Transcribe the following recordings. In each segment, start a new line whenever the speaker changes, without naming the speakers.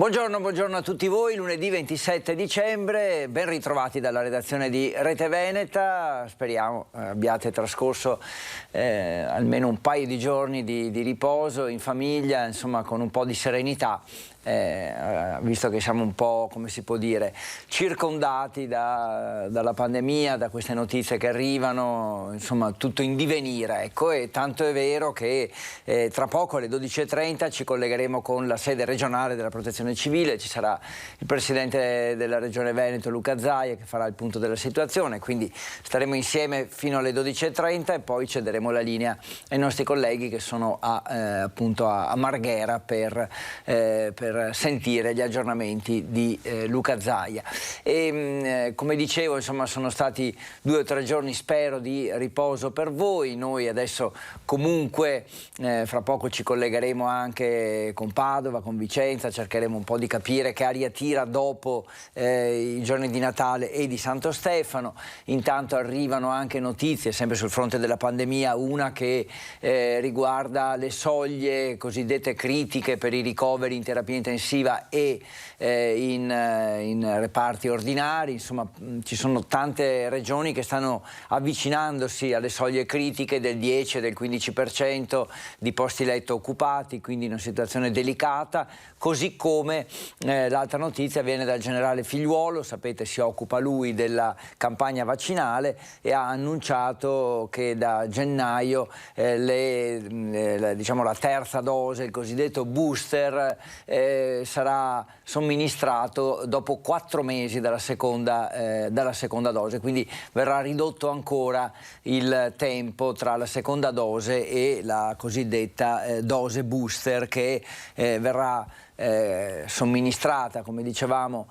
Buongiorno a tutti voi, lunedì 27 dicembre, ben ritrovati dalla redazione di Rete Veneta. Speriamo abbiate trascorso almeno un paio di giorni di riposo in famiglia, insomma con un po' di serenità. Visto che siamo un po', come si può dire, circondati dalla pandemia, da queste notizie che arrivano, insomma tutto in divenire, ecco, e tanto è vero che tra poco alle 12:30 ci collegheremo con la sede regionale della Protezione Civile, ci sarà il presidente della Regione Veneto Luca Zaia che farà il punto della situazione, quindi staremo insieme fino alle 12:30 e poi cederemo la linea ai nostri colleghi che sono appunto a Marghera per sentire gli aggiornamenti di Luca Zaia. E come dicevo, insomma, sono stati 2 o 3 giorni, spero, di riposo per voi. Noi adesso comunque fra poco ci collegheremo anche con Padova, con Vicenza, cercheremo un po' di capire che aria tira dopo i giorni di Natale e di Santo Stefano. Intanto arrivano anche notizie sempre sul fronte della pandemia, una che riguarda le soglie cosiddette critiche per i ricoveri in terapia intensiva e in reparti ordinari. Insomma, ci sono tante regioni che stanno avvicinandosi alle soglie critiche del 10 e del 15% di posti letto occupati, quindi in una situazione delicata, così come l'altra notizia viene dal generale Figliuolo. Sapete, si occupa lui della campagna vaccinale e ha annunciato che da gennaio diciamo la terza dose, il cosiddetto booster, sarà somministrato dopo 4 mesi dalla seconda dose, quindi verrà ridotto ancora il tempo tra la seconda dose e la cosiddetta dose booster che verrà somministrata, come dicevamo,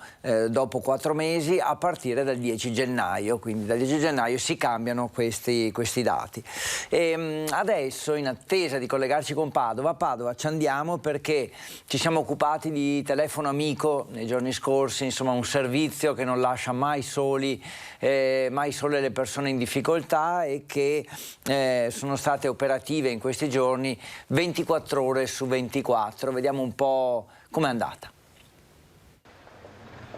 dopo 4 mesi a partire dal 10 gennaio, quindi dal 10 gennaio si cambiano questi dati. E adesso, in attesa di collegarci con Padova ci andiamo perché ci siamo occupati di telefono amico nei giorni scorsi, insomma un servizio che non lascia mai sole le persone in difficoltà e che sono state operative in questi giorni 24 ore su 24. Vediamo un po' com'è andata.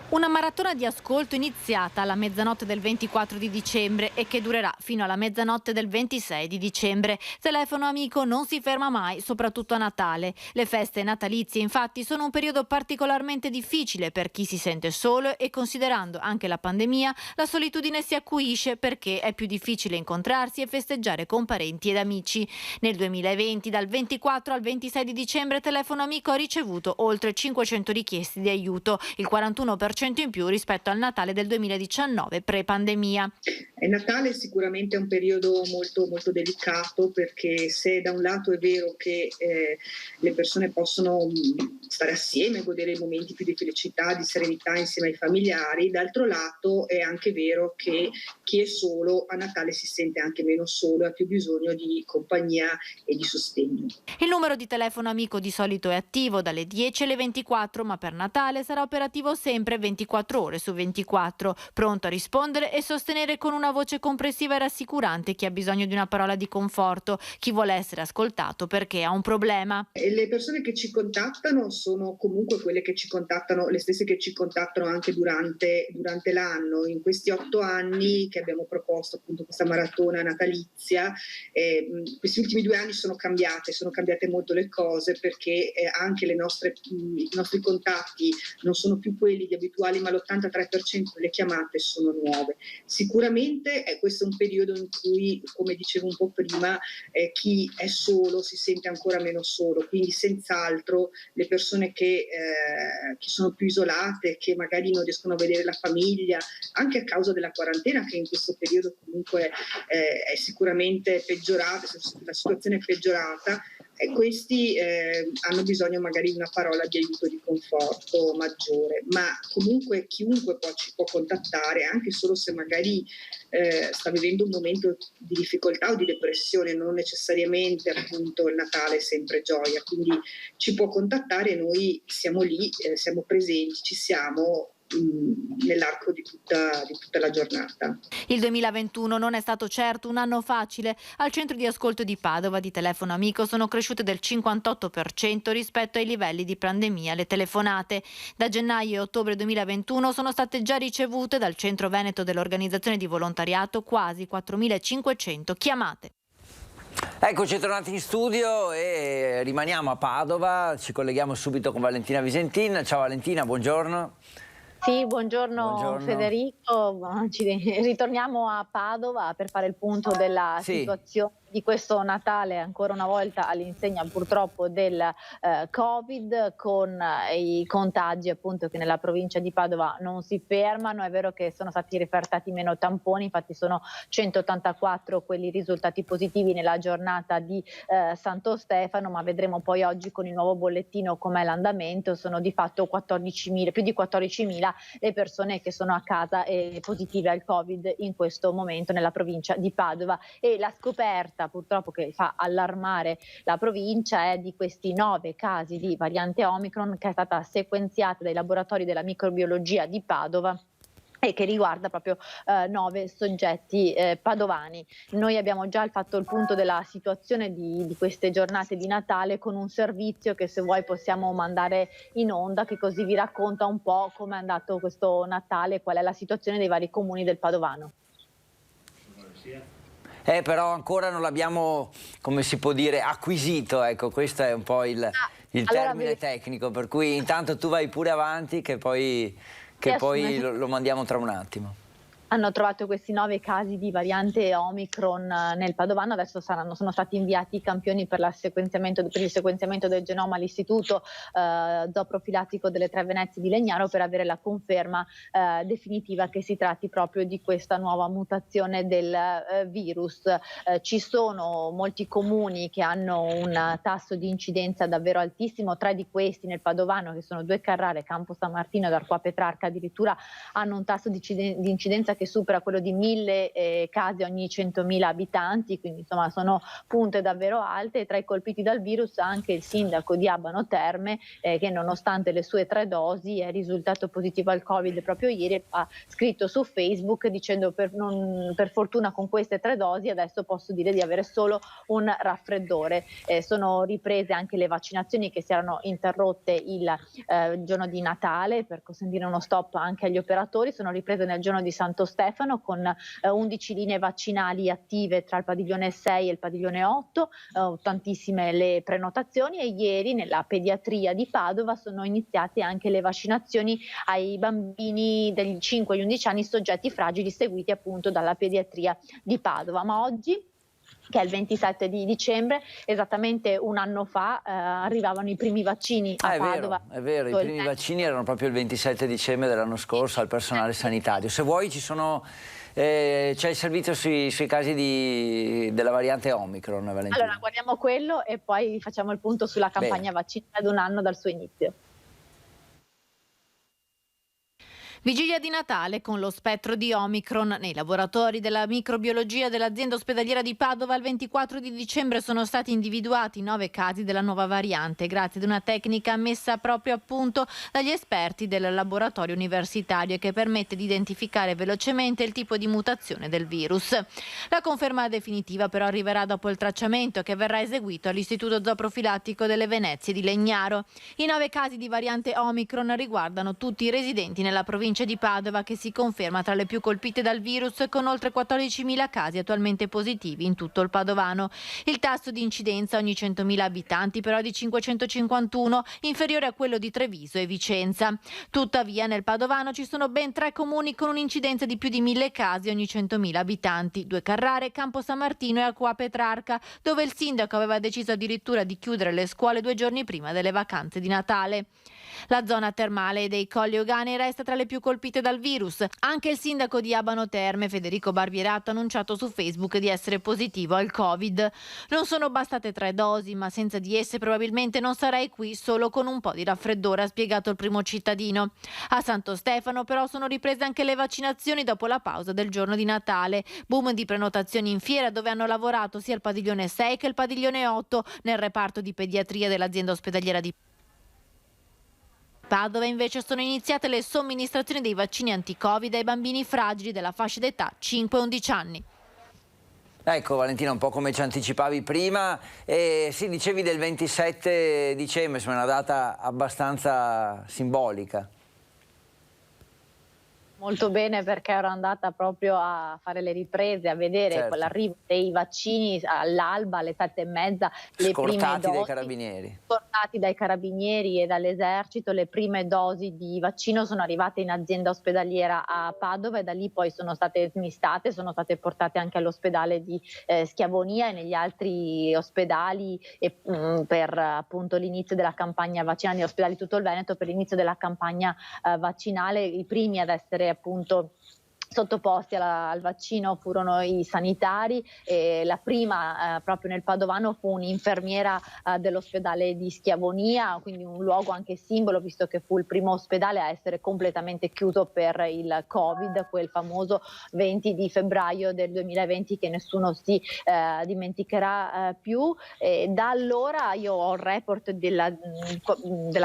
Una maratona di ascolto iniziata alla mezzanotte del 24 di dicembre e che durerà fino alla mezzanotte del 26 di dicembre. Telefono amico non si ferma mai, soprattutto a Natale. Le feste natalizie infatti sono un periodo particolarmente difficile per chi si sente solo e, considerando anche la pandemia, la solitudine si acuisce perché è più difficile incontrarsi e festeggiare con parenti ed amici. Nel 2020, dal 24 al 26 di dicembre, Telefono amico ha ricevuto oltre 500 richieste di aiuto, il 41% in più rispetto al Natale del 2019 pre-pandemia.
Il Natale sicuramente è un periodo molto, molto delicato, perché se da un lato è vero che le persone possono stare assieme, godere i momenti più di felicità, di serenità insieme ai familiari, d'altro lato è anche vero che chi è solo a Natale si sente anche meno solo e ha più bisogno di compagnia e di sostegno.
Il numero di telefono amico di solito è attivo dalle 10 alle 24, ma per Natale sarà operativo sempre 24 ore su 24, pronto a rispondere e sostenere con una voce comprensiva e rassicurante chi ha bisogno di una parola di conforto, chi vuole essere ascoltato perché ha un problema.
E le persone che ci contattano sono comunque quelle che ci contattano, le stesse che ci contattano anche durante l'anno. In questi 8 anni che abbiamo proposto appunto questa maratona natalizia, questi ultimi 2 anni sono cambiate molto le cose, perché anche i nostri contatti non sono più quelli di abituali, ma l'83% delle chiamate sono nuove. Sicuramente questo è un periodo in cui, come dicevo un po' prima, chi è solo si sente ancora meno solo, quindi senz'altro le persone che sono più isolate, che magari non riescono a vedere la famiglia, anche a causa della quarantena che in questo periodo comunque è sicuramente peggiorata, la situazione è peggiorata, e questi hanno bisogno magari di una parola di aiuto, di conforto maggiore, ma comunque chiunque ci può contattare, anche solo se magari sta vivendo un momento di difficoltà o di depressione. Non necessariamente appunto il Natale è sempre gioia, quindi ci può contattare e noi siamo lì, siamo presenti, ci siamo nell'arco di tutta la giornata.
Il 2021 non è stato certo un anno facile. Al centro di ascolto di Padova di Telefono Amico sono cresciute del 58% rispetto ai livelli di pandemia le telefonate. Da gennaio e ottobre 2021 sono state già ricevute dal centro veneto dell'organizzazione di volontariato quasi 4.500 chiamate.
Eccoci tornati in studio e rimaniamo a Padova, ci colleghiamo subito con Valentina Visentin. Ciao Valentina, buongiorno.
Sì, buongiorno Federico, ritorniamo a Padova per fare il punto della situazione di questo Natale, ancora una volta all'insegna purtroppo del Covid, con i contagi appunto che nella provincia di Padova non si fermano. È vero che sono stati refertati meno tamponi, infatti sono 184 quelli risultati positivi nella giornata di Santo Stefano, ma vedremo poi oggi con il nuovo bollettino com'è l'andamento. Sono di fatto più di 14.000 le persone che sono a casa e positive al Covid in questo momento nella provincia di Padova, e la scoperta purtroppo che fa allarmare la provincia è di questi 9 casi di variante Omicron che è stata sequenziata dai laboratori della microbiologia di Padova e che riguarda proprio 9 soggetti padovani. Noi abbiamo già fatto il punto della situazione di queste giornate di Natale con un servizio che, se vuoi, possiamo mandare in onda, che così vi racconta un po' come è andato questo Natale, qual è la situazione dei vari comuni del Padovano.
Però ancora non l'abbiamo, come si può dire, acquisito, ecco, questo è un po' il termine tecnico, per cui intanto tu vai pure avanti che poi lo mandiamo tra un attimo.
Hanno trovato questi 9 casi di variante Omicron nel Padovano, adesso sono stati inviati i campioni per il sequenziamento del genoma all'Istituto Zooprofilattico delle Tre Venezie di Legnaro per avere la conferma definitiva che si tratti proprio di questa nuova mutazione del virus. Ci sono molti comuni che hanno un tasso di incidenza davvero altissimo, 3 di questi nel Padovano, che sono 2 Carrare, Campo San Martino ed Arquà Petrarca, addirittura hanno un tasso di incidenza che supera quello di 1.000 casi ogni 100.000 abitanti, quindi insomma sono punte davvero alte. E tra i colpiti dal virus anche il sindaco di Abano Terme, che nonostante le sue 3 dosi è risultato positivo al Covid proprio ieri. Ha scritto su Facebook dicendo per fortuna con queste 3 dosi adesso posso dire di avere solo un raffreddore. Sono riprese anche le vaccinazioni che si erano interrotte il giorno di Natale per consentire uno stop anche agli operatori, sono riprese nel giorno di Santo Stefano con 11 linee vaccinali attive tra il padiglione 6 e il padiglione 8, tantissime le prenotazioni, e ieri nella pediatria di Padova sono iniziate anche le vaccinazioni ai bambini dagli 5 agli 11 anni soggetti fragili seguiti appunto dalla pediatria di Padova. Ma oggi, che è il 27 di dicembre, esattamente un anno fa arrivavano i primi vaccini a Padova.
È vero, i primi vaccini erano proprio il 27 dicembre dell'anno scorso al personale sanitario. Se vuoi c'è il servizio sui casi della variante Omicron, Valentina.
Allora guardiamo quello e poi facciamo il punto sulla campagna vaccinale ad un anno dal suo inizio.
Vigilia di Natale con lo spettro di Omicron. Nei laboratori della microbiologia dell'azienda ospedaliera di Padova il 24 di dicembre sono stati individuati 9 casi della nuova variante grazie ad una tecnica messa proprio a punto dagli esperti del laboratorio universitario e che permette di identificare velocemente il tipo di mutazione del virus. La conferma definitiva però arriverà dopo il tracciamento che verrà eseguito all'Istituto Zooprofilattico delle Venezie di Legnaro. I 9 casi di variante Omicron riguardano tutti i residenti nella provincia di Padova, che si conferma tra le più colpite dal virus con oltre 14.000 casi attualmente positivi in tutto il Padovano. Il tasso di incidenza ogni 100.000 abitanti però è di 551, inferiore a quello di Treviso e Vicenza. Tuttavia nel Padovano ci sono ben 3 comuni con un'incidenza di più di 1.000 casi ogni 100.000 abitanti, 2 Carrare, Campo San Martino e Arquà Petrarca, dove il sindaco aveva deciso addirittura di chiudere le scuole 2 giorni prima delle vacanze di Natale. La zona termale dei Colli Euganei resta tra le più colpite dal virus. Anche il sindaco di Abano Terme, Federico Barbierato, ha annunciato su Facebook di essere positivo al Covid. Non sono bastate 3 dosi, ma senza di esse probabilmente non sarei qui, solo con un po' di raffreddore, ha spiegato il primo cittadino. A Santo Stefano però sono riprese anche le vaccinazioni dopo la pausa del giorno di Natale. Boom di prenotazioni in fiera, dove hanno lavorato sia il padiglione 6 che il padiglione 8 nel reparto di pediatria dell'azienda ospedaliera di Padova invece sono iniziate le somministrazioni dei vaccini anti-Covid ai bambini fragili della fascia d'età 5-11 anni.
Ecco Valentina, un po' come ci anticipavi prima, sì, dicevi del 27 dicembre, insomma, è una data abbastanza simbolica.
Molto bene, perché ero andata proprio a fare le riprese, a vedere l'arrivo dei vaccini all'alba, alle 7:30, le prime dosi.
Dai carabinieri.
Scortati dai carabinieri e dall'esercito, le prime dosi di vaccino sono arrivate in azienda ospedaliera a Padova e da lì poi sono state smistate, sono state portate anche all'ospedale di Schiavonia e negli altri ospedali per appunto l'inizio della campagna vaccinale, negli ospedali di tutto il Veneto per l'inizio della campagna vaccinale. I primi ad essere appunto sottoposti al vaccino furono i sanitari e la prima proprio nel Padovano fu un'infermiera dell'ospedale di Schiavonia, quindi un luogo anche simbolo, visto che fu il primo ospedale a essere completamente chiuso per il Covid, quel famoso 20 di febbraio del 2020 che nessuno si dimenticherà più. E da allora io ho il report della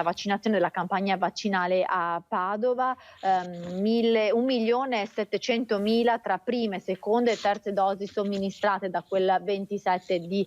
vaccinazione, della campagna vaccinale a Padova, 1.700.000 tra prime, seconde e terze dosi somministrate da quel 27 di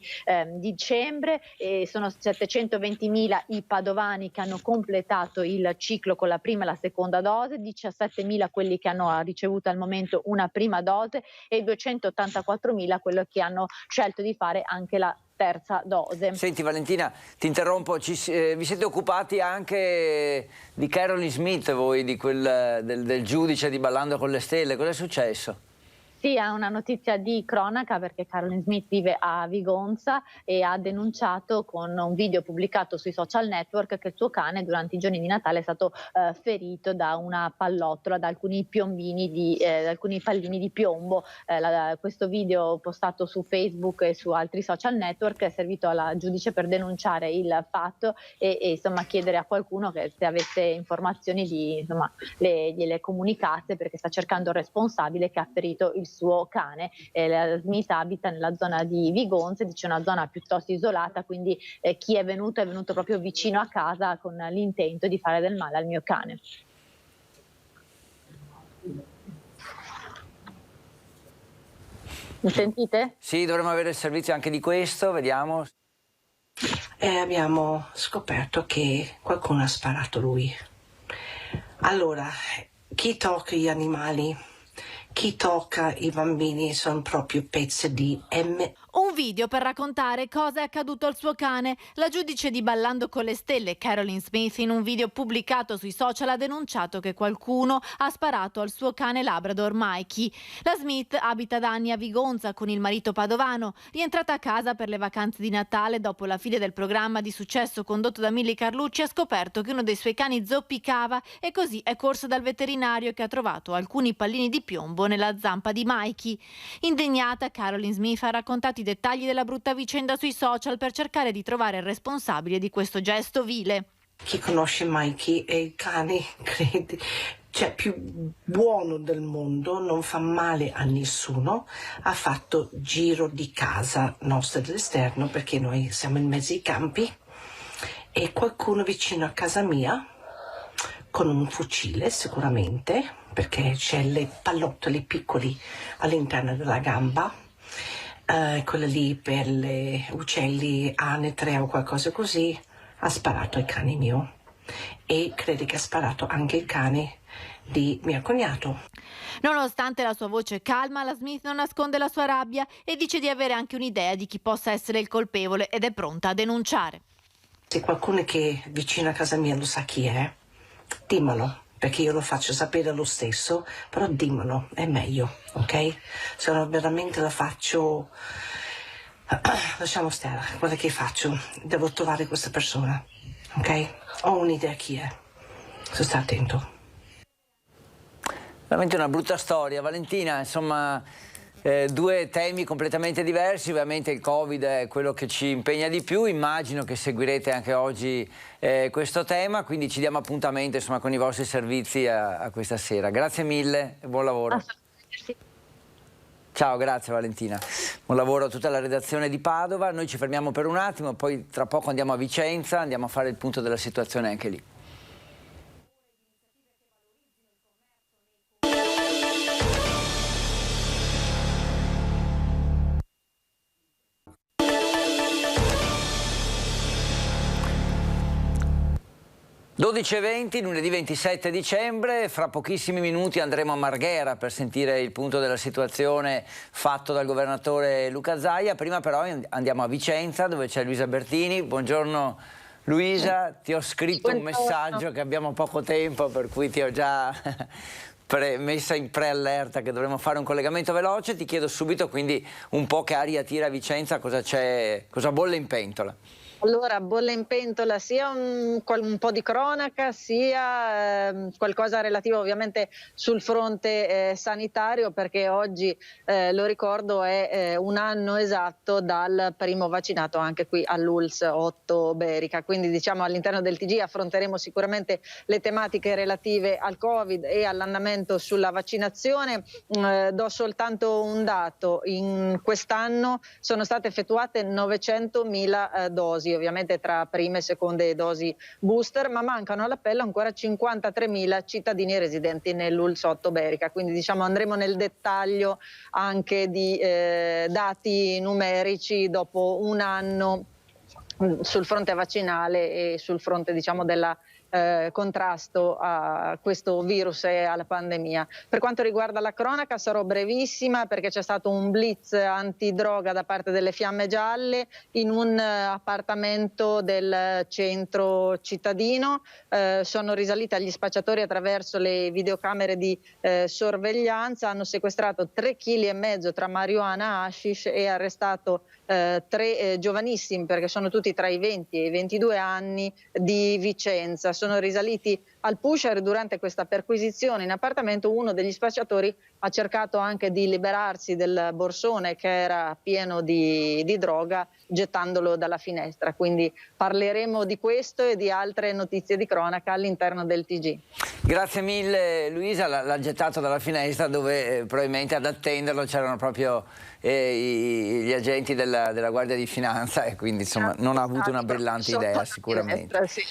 dicembre, e sono 720.000 i padovani che hanno completato il ciclo con la prima e la seconda dose, 17.000 quelli che hanno ricevuto al momento una prima dose e 284.000 quelli che hanno scelto di fare anche la terza dose.
Senti Valentina, ti interrompo, vi siete occupati anche di Caroline Smith voi, di del giudice di Ballando con le stelle, cosa è successo?
Sì, è una notizia di cronaca perché Caroline Smith vive a Vigonza e ha denunciato con un video pubblicato sui social network che il suo cane durante i giorni di Natale è stato ferito da una pallottola, da alcuni piombini da alcuni pallini di piombo. Questo video postato su Facebook e su altri social network è servito alla giudice per denunciare il fatto e insomma chiedere a qualcuno che se avesse informazioni gliele comunicasse, perché sta cercando il responsabile che ha ferito il suo cane. La Smith abita nella zona di Vigonza, dice una zona piuttosto isolata, quindi chi è venuto proprio vicino a casa con l'intento di fare del male al mio cane. Mi sentite?
Sì, dovremmo avere il servizio anche di questo, vediamo.
Abbiamo scoperto che qualcuno ha sparato lui. Allora, chi tocca gli animali, chi tocca i bambini sono proprio pezzi di
Un video per raccontare cosa è accaduto al suo cane. La giudice di Ballando con le stelle, Caroline Smith, in un video pubblicato sui social ha denunciato che qualcuno ha sparato al suo cane Labrador Mikey. La Smith abita da anni a Vigonza con il marito padovano. Rientrata a casa per le vacanze di Natale dopo la fine del programma di successo condotto da Milly Carlucci, ha scoperto che uno dei suoi cani zoppicava e così è corsa dal veterinario che ha trovato alcuni pallini di piombo nella zampa di Mikey. Indegnata, Caroline Smith ha raccontato i dettagli della brutta vicenda sui social per cercare di trovare il responsabile di questo gesto vile.
Chi conosce Mikey è il cane, credi, più buono del mondo, non fa male a nessuno, ha fatto giro di casa nostra dell'esterno perché noi siamo in mezzo ai campi e qualcuno vicino a casa mia con un fucile sicuramente, perché c'è le pallottole piccoli all'interno della gamba, quella lì per gli uccelli anetre o qualcosa così, ha sparato il cane mio e crede che ha sparato anche il cane di mio cognato.
Nonostante la sua voce calma, la Smith non nasconde la sua rabbia e dice di avere anche un'idea di chi possa essere il colpevole ed è pronta a denunciare.
Se qualcuno che è vicino a casa mia lo sa chi è, dimmelo, perché io lo faccio sapere lo stesso, però dimmelo, è meglio, ok? Se no veramente la faccio, lasciamo stare, guarda che faccio, devo trovare questa persona, ok? Ho un'idea chi è, sta attento.
Veramente una brutta storia, Valentina, insomma, due temi completamente diversi, ovviamente il Covid è quello che ci impegna di più, immagino che seguirete anche oggi questo tema, quindi ci diamo appuntamento insomma, con i vostri servizi a questa sera. Grazie mille e buon lavoro. Ciao, grazie Valentina. Buon lavoro a tutta la redazione di Padova, noi ci fermiamo per un attimo, poi tra poco andiamo a Vicenza, andiamo a fare il punto della situazione anche lì. 12:20, lunedì 27 dicembre, fra pochissimi minuti andremo a Marghera per sentire il punto della situazione fatto dal governatore Luca Zaia. Prima però andiamo a Vicenza, dove c'è Luisa Bertini. Buongiorno Luisa, ti ho scritto un messaggio che abbiamo poco tempo, per cui ti ho già messa in preallerta che dovremo fare un collegamento veloce. Ti chiedo subito quindi un po' che aria tira a Vicenza, cosa bolle in pentola.
Allora, bolle in pentola sia un po' di cronaca, sia qualcosa relativo ovviamente sul fronte sanitario, perché oggi, lo ricordo, è un anno esatto dal primo vaccinato anche qui all'ULSS 8 Berica. Quindi diciamo all'interno del TG affronteremo sicuramente le tematiche relative al Covid e all'andamento sulla vaccinazione. Do soltanto un dato: in quest'anno sono state effettuate 900.000 dosi, ovviamente tra prime e seconde dosi booster, ma mancano all'appello ancora 53.000 cittadini residenti nell'ULSS 8 Berica, quindi diciamo andremo nel dettaglio anche di dati numerici dopo un anno sul fronte vaccinale e sul fronte diciamo della contrasto a questo virus e alla pandemia. Per quanto riguarda la cronaca sarò brevissima, perché c'è stato un blitz antidroga da parte delle Fiamme Gialle in un appartamento del centro cittadino. Sono risaliti agli spacciatori attraverso le videocamere di sorveglianza, hanno sequestrato 3,5 kg tra marijuana, hashish, e arrestato 3 giovanissimi, perché sono tutti tra i 20 e i 22 anni, di Vicenza. Sono risaliti al pusher. Durante questa perquisizione in appartamento uno degli spacciatori ha cercato anche di liberarsi del borsone che era pieno di droga, gettandolo dalla finestra. Quindi parleremo di questo e di altre notizie di cronaca all'interno del TG.
Grazie mille Luisa, l'ha gettato dalla finestra, dove probabilmente ad attenderlo c'erano proprio gli agenti della Guardia di Finanza, e quindi insomma non ha avuto una brillante idea sicuramente.
Sì.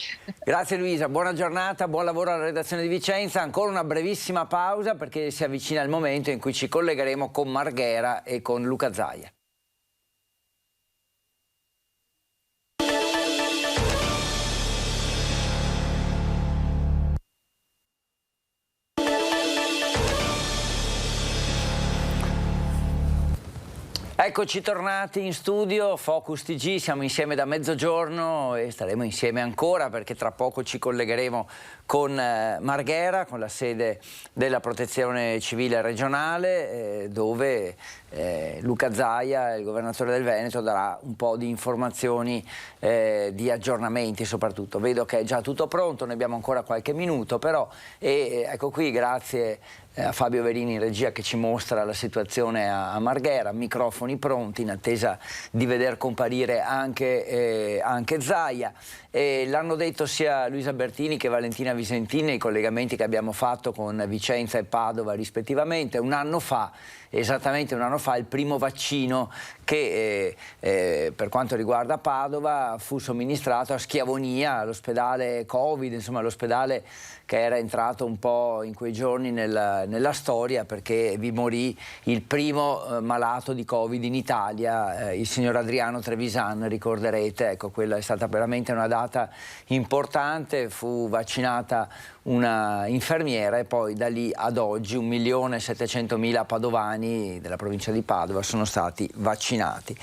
Grazie Luisa, buona giornata, buon lavoro alla redazione di Vicenza. Ancora una brevissima pausa, perché si avvicina il momento in cui ci collegheremo con Marghera e con Luca Zaia. Eccoci tornati in studio, Focus TG, siamo insieme da mezzogiorno e staremo insieme ancora, perché tra poco ci collegheremo con Marghera, con la sede della Protezione Civile regionale, dove Luca Zaia, il governatore del Veneto, darà un po' di informazioni, di aggiornamenti soprattutto. Vedo che è già tutto pronto, ne abbiamo ancora qualche minuto però, e ecco qui, grazie a Fabio Verini in regia, che ci mostra la situazione a Marghera, microfoni pronti in attesa di veder comparire anche Zaia. L'hanno detto sia Luisa Bertini che Valentina Visentini nei collegamenti che abbiamo fatto con Vicenza e Padova rispettivamente. Esattamente un anno fa, il primo vaccino che per quanto riguarda Padova fu somministrato a Schiavonia, all'ospedale Covid, insomma l'ospedale che era entrato un po' in quei giorni nella storia, perché vi morì il primo malato di Covid in Italia, il signor Adriano Trevisan, ricorderete. Ecco, quella è stata veramente una data importante, fu vaccinata una infermiera e poi da lì ad oggi 1.700.000 padovani della provincia di Padova sono stati vaccinati.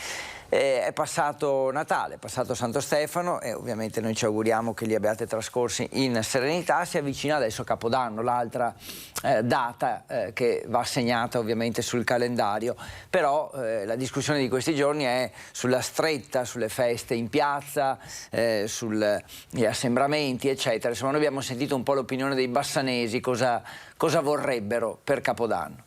È passato Natale, è passato Santo Stefano e ovviamente noi ci auguriamo che li abbiate trascorsi in serenità. Si avvicina adesso Capodanno, l'altra data che va segnata ovviamente sul calendario, però la discussione di questi giorni è sulla stretta, sulle feste in piazza, sugli assembramenti eccetera. Insomma, noi abbiamo sentito un po' l'opinione dei bassanesi, cosa vorrebbero per Capodanno.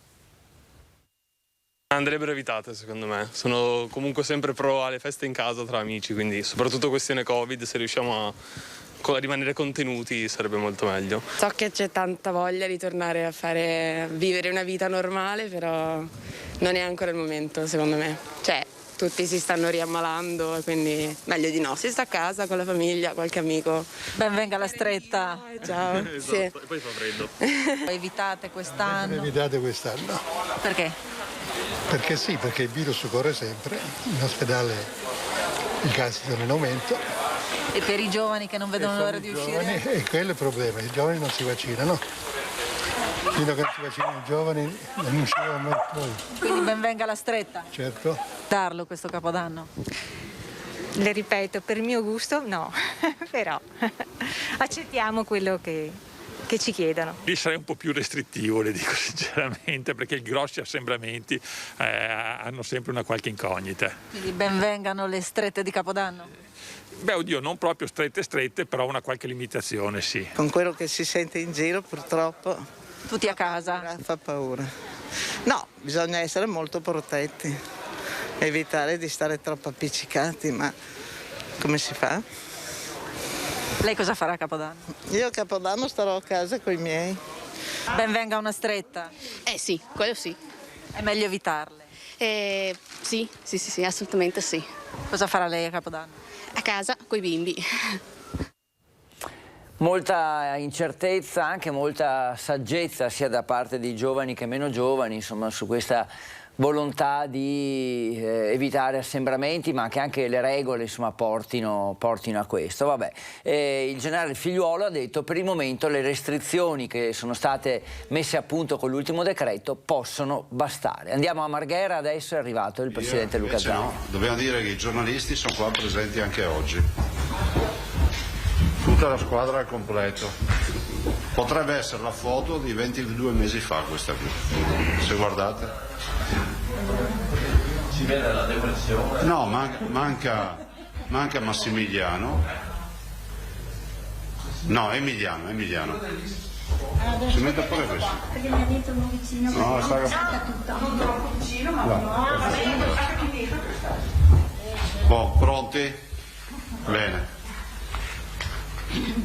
Andrebbero evitate, secondo me. Sono comunque sempre pro alle feste in casa tra amici, quindi soprattutto questione Covid, se riusciamo a rimanere contenuti sarebbe molto meglio.
So che c'è tanta voglia di tornare a vivere una vita normale, però non è ancora il momento, secondo me. Cioè, tutti si stanno riammalando, quindi meglio di no. Si sta a casa con la famiglia, qualche amico.
Ben venga la stretta.
Ciao.
Esatto.
Sì.
E poi fa freddo.
Evitate quest'anno.
Evitate quest'anno.
Perché?
Perché il virus corre sempre, in ospedale i casi sono in aumento
E per i giovani che non vedono l'ora di uscire?
E quello è il problema, i giovani non si vaccinano. Fino a che non si vaccinano i giovani non usciranno mai poi.
Quindi ben venga la stretta?
Certo.
Darlo questo Capodanno?
Le ripeto, per mio gusto no, però accettiamo quello che ci chiedono.
Lì sarei un po' più restrittivo, le dico sinceramente, perché i grossi assembramenti hanno sempre una qualche incognita.
Quindi ben vengano le strette di Capodanno?
Beh, oddio, non proprio strette, però una qualche limitazione, sì.
Con quello che si sente in giro, purtroppo...
Tutti a casa?
Fa paura. No, bisogna essere molto protetti, evitare di stare troppo appiccicati, ma come si fa?
Lei cosa farà a Capodanno?
Io a Capodanno starò a casa con i miei.
Ben venga una stretta?
Sì, quello sì.
È meglio evitarle?
Sì, assolutamente sì.
Cosa farà lei a Capodanno?
A casa, coi bimbi.
Molta incertezza, anche molta saggezza sia da parte di giovani che meno giovani, insomma, su questa volontà di evitare assembramenti, ma che anche le regole, insomma, portino a questo. Vabbè, il generale Figliuolo ha detto: per il momento le restrizioni che sono state messe a punto con l'ultimo decreto possono bastare. Andiamo a Marghera, adesso è arrivato il presidente Luca Zaia.
No, dobbiamo dire che i giornalisti sono qua presenti anche oggi. Tutta la squadra al completo. Potrebbe essere la foto di 22 mesi fa questa qui, se guardate.
Si vede la depressione?
No, manca Massimiliano. No, Emiliano. Si mette pure questo.
Perché mi ha detto un vicino.
No, sta
non troppo vicino, ma
no. Pronti? Bene.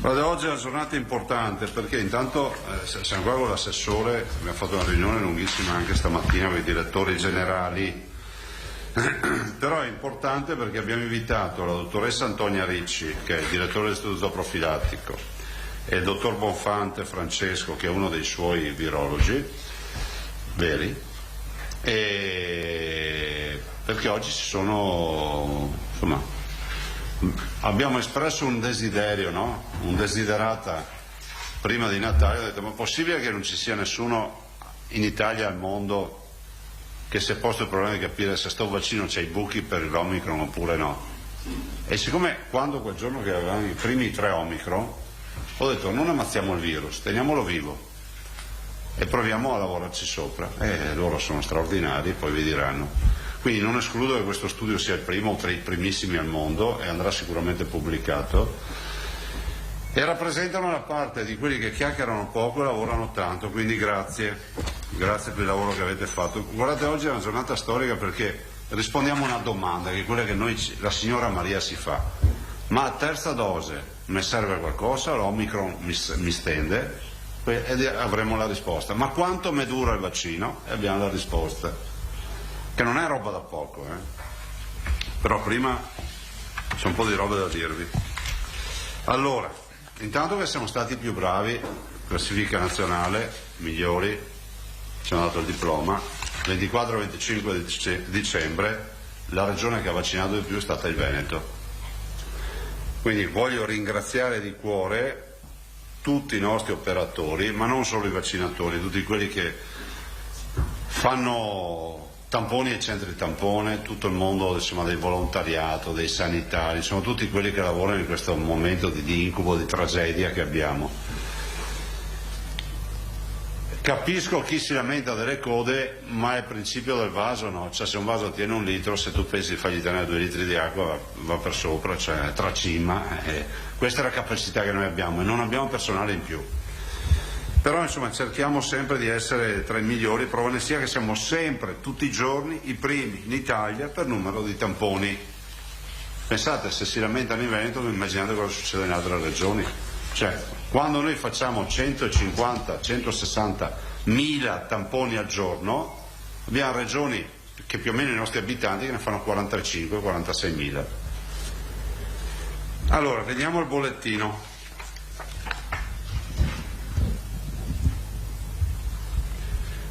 Oggi è una giornata importante perché intanto siamo qua con l'assessore, abbiamo fatto una riunione lunghissima anche stamattina con i direttori generali, però è importante perché abbiamo invitato la dottoressa Antonia Ricci, che è il direttore dell'istituto profilattico, e il dottor Bonfante Francesco, che è uno dei suoi virologi veri, e perché oggi ci sono, insomma, abbiamo espresso un desiderio, no? Un desiderata prima di Natale. Ho detto: ma è possibile che non ci sia nessuno in Italia e al mondo che si è posto il problema di capire se sto vaccino c'è i buchi per l'Omicron oppure no? E siccome quando quel giorno che avevamo i primi 3 Omicron ho detto: non ammazziamo il virus, teniamolo vivo e proviamo a lavorarci sopra, e loro sono straordinari, poi vi diranno. Quindi non escludo che questo studio sia il primo o tra i primissimi al mondo e andrà sicuramente pubblicato, e rappresentano la parte di quelli che chiacchierano poco e lavorano tanto, quindi grazie per il lavoro che avete fatto. Guardate, oggi è una giornata storica perché rispondiamo a una domanda, che è quella che la signora Maria si fa: ma a terza dose mi serve qualcosa? L'Omicron mi stende? E avremo la risposta. Ma quanto mi dura il vaccino? E abbiamo la risposta, che non è roba da poco, però prima c'è un po' di roba da dirvi. Allora, intanto che siamo stati più bravi, classifica nazionale, migliori, ci hanno dato il diploma, 24-25 dicembre la regione che ha vaccinato di più è stata il Veneto. Quindi voglio ringraziare di cuore tutti i nostri operatori, ma non solo i vaccinatori, tutti quelli che fanno tamponi e centri tampone, tutto il mondo, insomma, del volontariato, dei sanitari, sono tutti quelli che lavorano in questo momento di incubo, di tragedia che abbiamo. Capisco chi si lamenta delle code, ma è il principio del vaso, no? Cioè, se un vaso tiene 1 litro, se tu pensi di fargli tenere 2 litri di acqua va per sopra, cioè tracima. Questa è la capacità che noi abbiamo e non abbiamo personale in più. Però insomma cerchiamo sempre di essere tra i migliori, prova ne sia che siamo sempre, tutti i giorni, i primi in Italia per numero di tamponi. Pensate, se si lamentano in Veneto, immaginate cosa succede in altre regioni. Cioè, quando noi facciamo 150-160 mila tamponi al giorno, abbiamo regioni che più o meno i nostri abitanti che ne fanno 45-46 mila. Allora, vediamo il bollettino.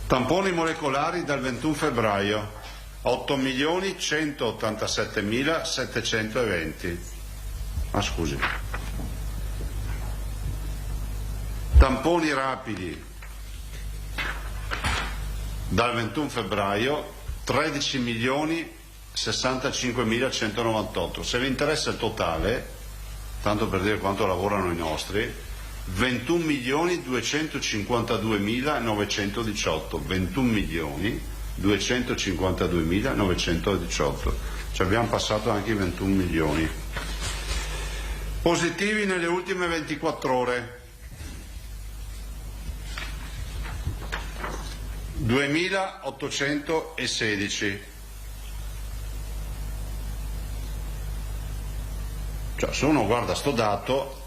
Tamponi molecolari dal 21 febbraio, 8.187.720. scusi. Tamponi rapidi dal 21 febbraio 13.065.198. Se vi interessa il totale, tanto per dire quanto lavorano i nostri, 21.252.918. 21.252.918. Ci abbiamo passato anche i 21 milioni. Positivi nelle ultime 24 ore 2.816. Cioè, se uno guarda sto dato,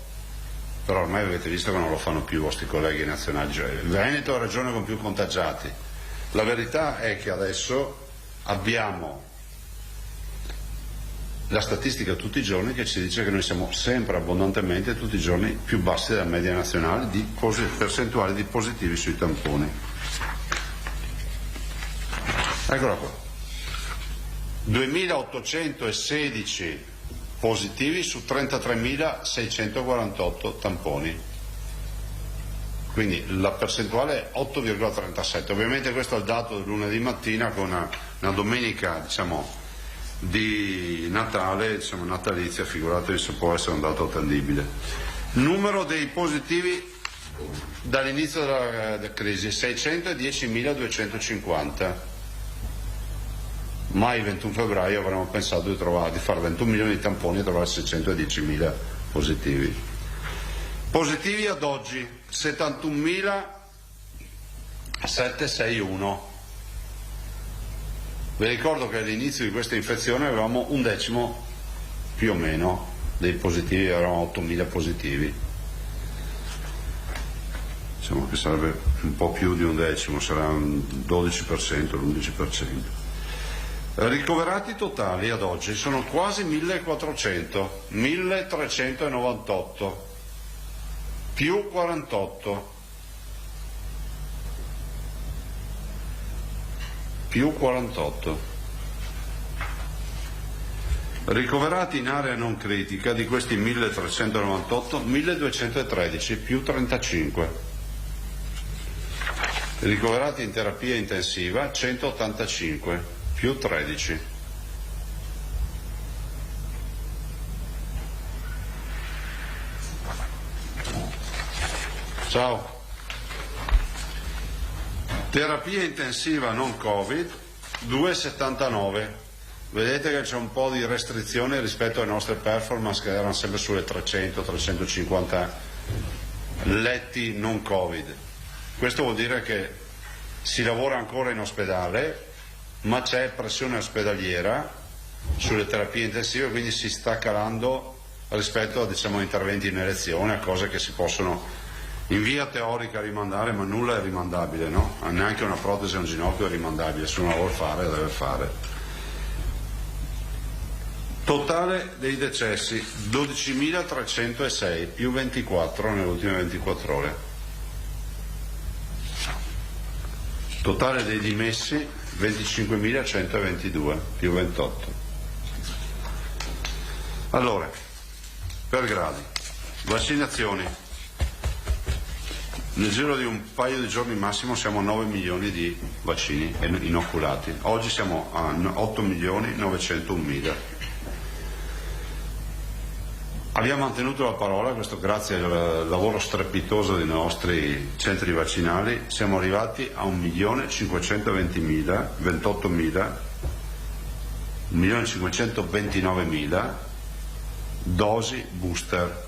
però ormai avete visto che non lo fanno più i vostri colleghi nazionali, cioè, il Veneto è la regione con più contagiati. La verità è che adesso abbiamo la statistica tutti i giorni che ci dice che noi siamo sempre abbondantemente tutti i giorni più bassi della media nazionale di percentuali di positivi sui tamponi. Eccola qua, 2.816 positivi su 33.648 tamponi, quindi la percentuale è 8,37. Ovviamente questo è il dato del lunedì mattina con una domenica, diciamo, di Natale, diciamo natalizia, figuratevi se può essere un dato attendibile. Numero dei positivi dall'inizio della crisi, 610.250. Mai il 21 febbraio avremmo pensato di fare 21 milioni di tamponi e trovare 610.000 positivi. Positivi ad oggi 71.761. Vi ricordo che all'inizio di questa infezione avevamo un decimo più o meno dei positivi, avevamo 8.000 positivi. Diciamo che sarebbe un po' più di un decimo, sarà un 12%, l'11%. Ricoverati totali ad oggi sono quasi 1.400, 1.398, più 48, più 48. Ricoverati in area non critica di questi 1.398, 1.213, più 35. Ricoverati in terapia intensiva 185, più 13. Ciao. Terapia intensiva non Covid 2,79. Vedete che c'è un po' di restrizione rispetto alle nostre performance che erano sempre sulle 300-350 letti non Covid. Questo vuol dire che si lavora ancora in ospedale, ma c'è pressione ospedaliera sulle terapie intensive, quindi si sta calando rispetto a, diciamo, interventi in elezione, a cose che si possono in via teorica rimandare, ma nulla è rimandabile, no? Neanche una protesi a un ginocchio è rimandabile, se uno la vuole fare deve fare. Totale dei decessi 12.306, più 24 nelle ultime 24 ore. Totale dei dimessi 25.122, più 28. Allora, per gradi, vaccinazioni. Nel giro di un paio di giorni massimo siamo a 9 milioni di vaccini inoculati. Oggi siamo a 8.901.000. Abbiamo mantenuto la parola, questo grazie al lavoro strepitoso dei nostri centri vaccinali. Siamo arrivati a 1.529.000 dosi booster.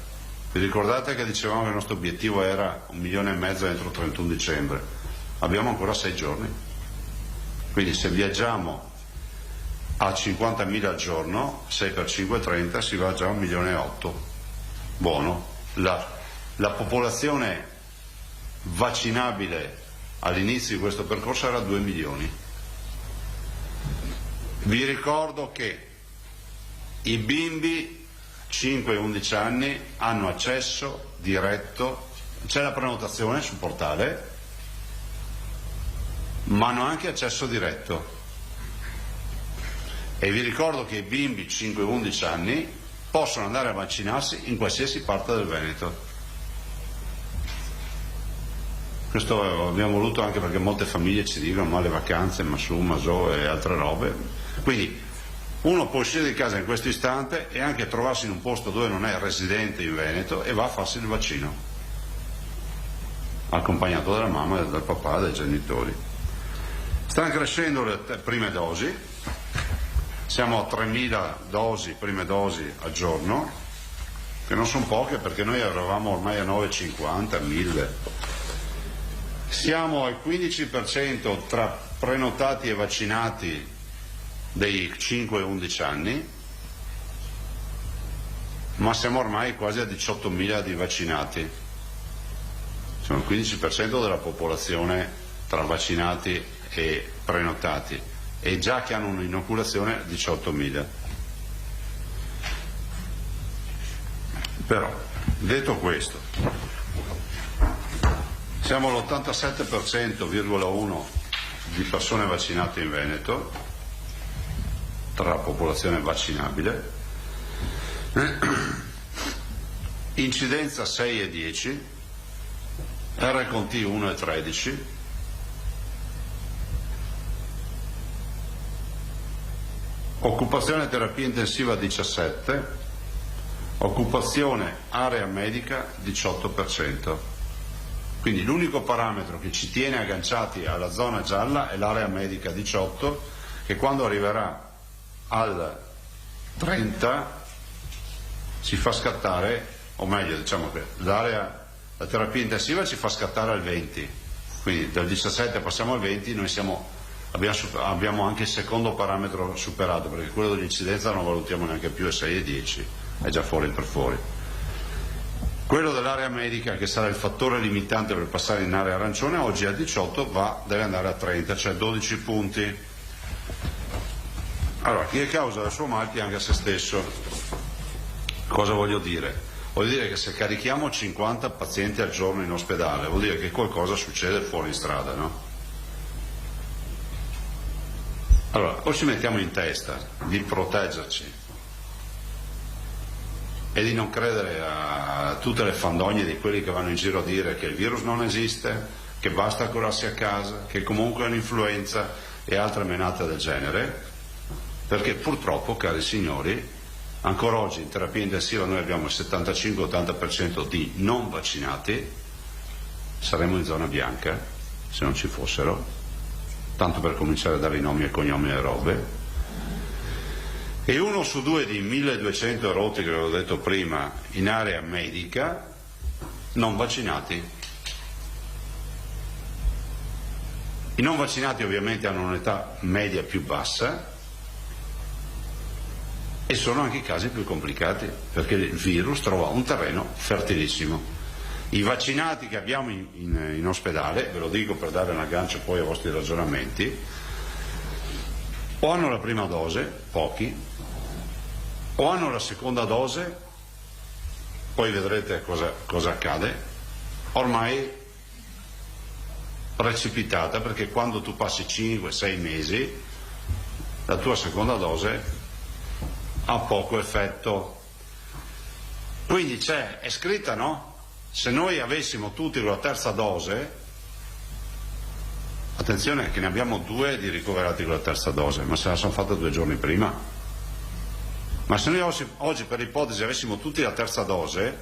Vi ricordate che dicevamo che il nostro obiettivo era 1,5 milioni entro il 31 dicembre? Abbiamo ancora 6 giorni. Quindi se viaggiamo a 50.000 al giorno, 6 per 5 30, si va già a 1,8 milioni. Buono. La popolazione vaccinabile all'inizio di questo percorso era 2 milioni. Vi ricordo che i bimbi 5 e 11 anni hanno accesso diretto, c'è la prenotazione sul portale, ma hanno anche accesso diretto. E vi ricordo che i bimbi 5 e 11 anni possono andare a vaccinarsi in qualsiasi parte del Veneto. Questo abbiamo voluto anche perché molte famiglie ci dicono ma le vacanze, ma su, ma so e altre robe. Quindi uno può uscire di casa in questo istante e anche trovarsi in un posto dove non è residente in Veneto e va a farsi il vaccino, accompagnato dalla mamma, dal papà, dai genitori. Stanno crescendo le prime dosi, siamo a 3.000 dosi, prime dosi al giorno, che non sono poche perché noi eravamo ormai a 950, 1.000. Siamo al 15% tra prenotati e vaccinati dei 5-11 anni, ma siamo ormai quasi a 18.000 di vaccinati. Sono il 15% della popolazione tra vaccinati e prenotati, e già che hanno un'inoculazione 18.000. Però, detto questo, siamo all'87,1% di persone vaccinate in Veneto, tra la popolazione vaccinabile, incidenza 6,10, RCT 1,13, occupazione terapia intensiva 17, occupazione area medica 18%. Quindi l'unico parametro che ci tiene agganciati alla zona gialla è l'area medica 18, che quando arriverà al 30 si fa scattare, o meglio diciamo che la terapia intensiva ci fa scattare al 20, quindi dal 17 passiamo al 20, noi abbiamo anche il secondo parametro superato, perché quello dell'incidenza non valutiamo neanche più, è 6,10, è già fuori per fuori. Quello dell'area medica, che sarà il fattore limitante per passare in area arancione, oggi a 18 deve andare a 30, cioè 12 punti. Allora, chi è causa del suo mal pianga se stesso. Cosa voglio dire? Voglio dire che se carichiamo 50 pazienti al giorno in ospedale, vuol dire che qualcosa succede fuori in strada, no? Allora, o ci mettiamo in testa di proteggerci e di non credere a tutte le fandonie di quelli che vanno in giro a dire che il virus non esiste, che basta curarsi a casa, che comunque è un'influenza e altre menate del genere, perché purtroppo, cari signori, ancora oggi in terapia intensiva noi abbiamo il 75-80% di non vaccinati, saremmo in zona bianca se non ci fossero, tanto per cominciare a dare i nomi e cognomi alle robe. E 1 su 2 di 1200 rotti, che ve l'ho detto prima, in area medica, non vaccinati. I non vaccinati ovviamente hanno un'età media più bassa e sono anche i casi più complicati, perché il virus trova un terreno fertilissimo. I vaccinati che abbiamo in ospedale, ve lo dico per dare un aggancio poi ai vostri ragionamenti, o hanno la prima dose, pochi, o hanno la seconda dose, poi vedrete cosa accade, ormai precipitata, perché quando tu passi 5-6 mesi la tua seconda dose ha poco effetto. Quindi è scritta, no? Se noi avessimo tutti la terza dose, attenzione che ne abbiamo 2 di ricoverati con la terza dose, ma se la sono fatta 2 giorni prima. Ma se noi oggi per ipotesi avessimo tutti la terza dose,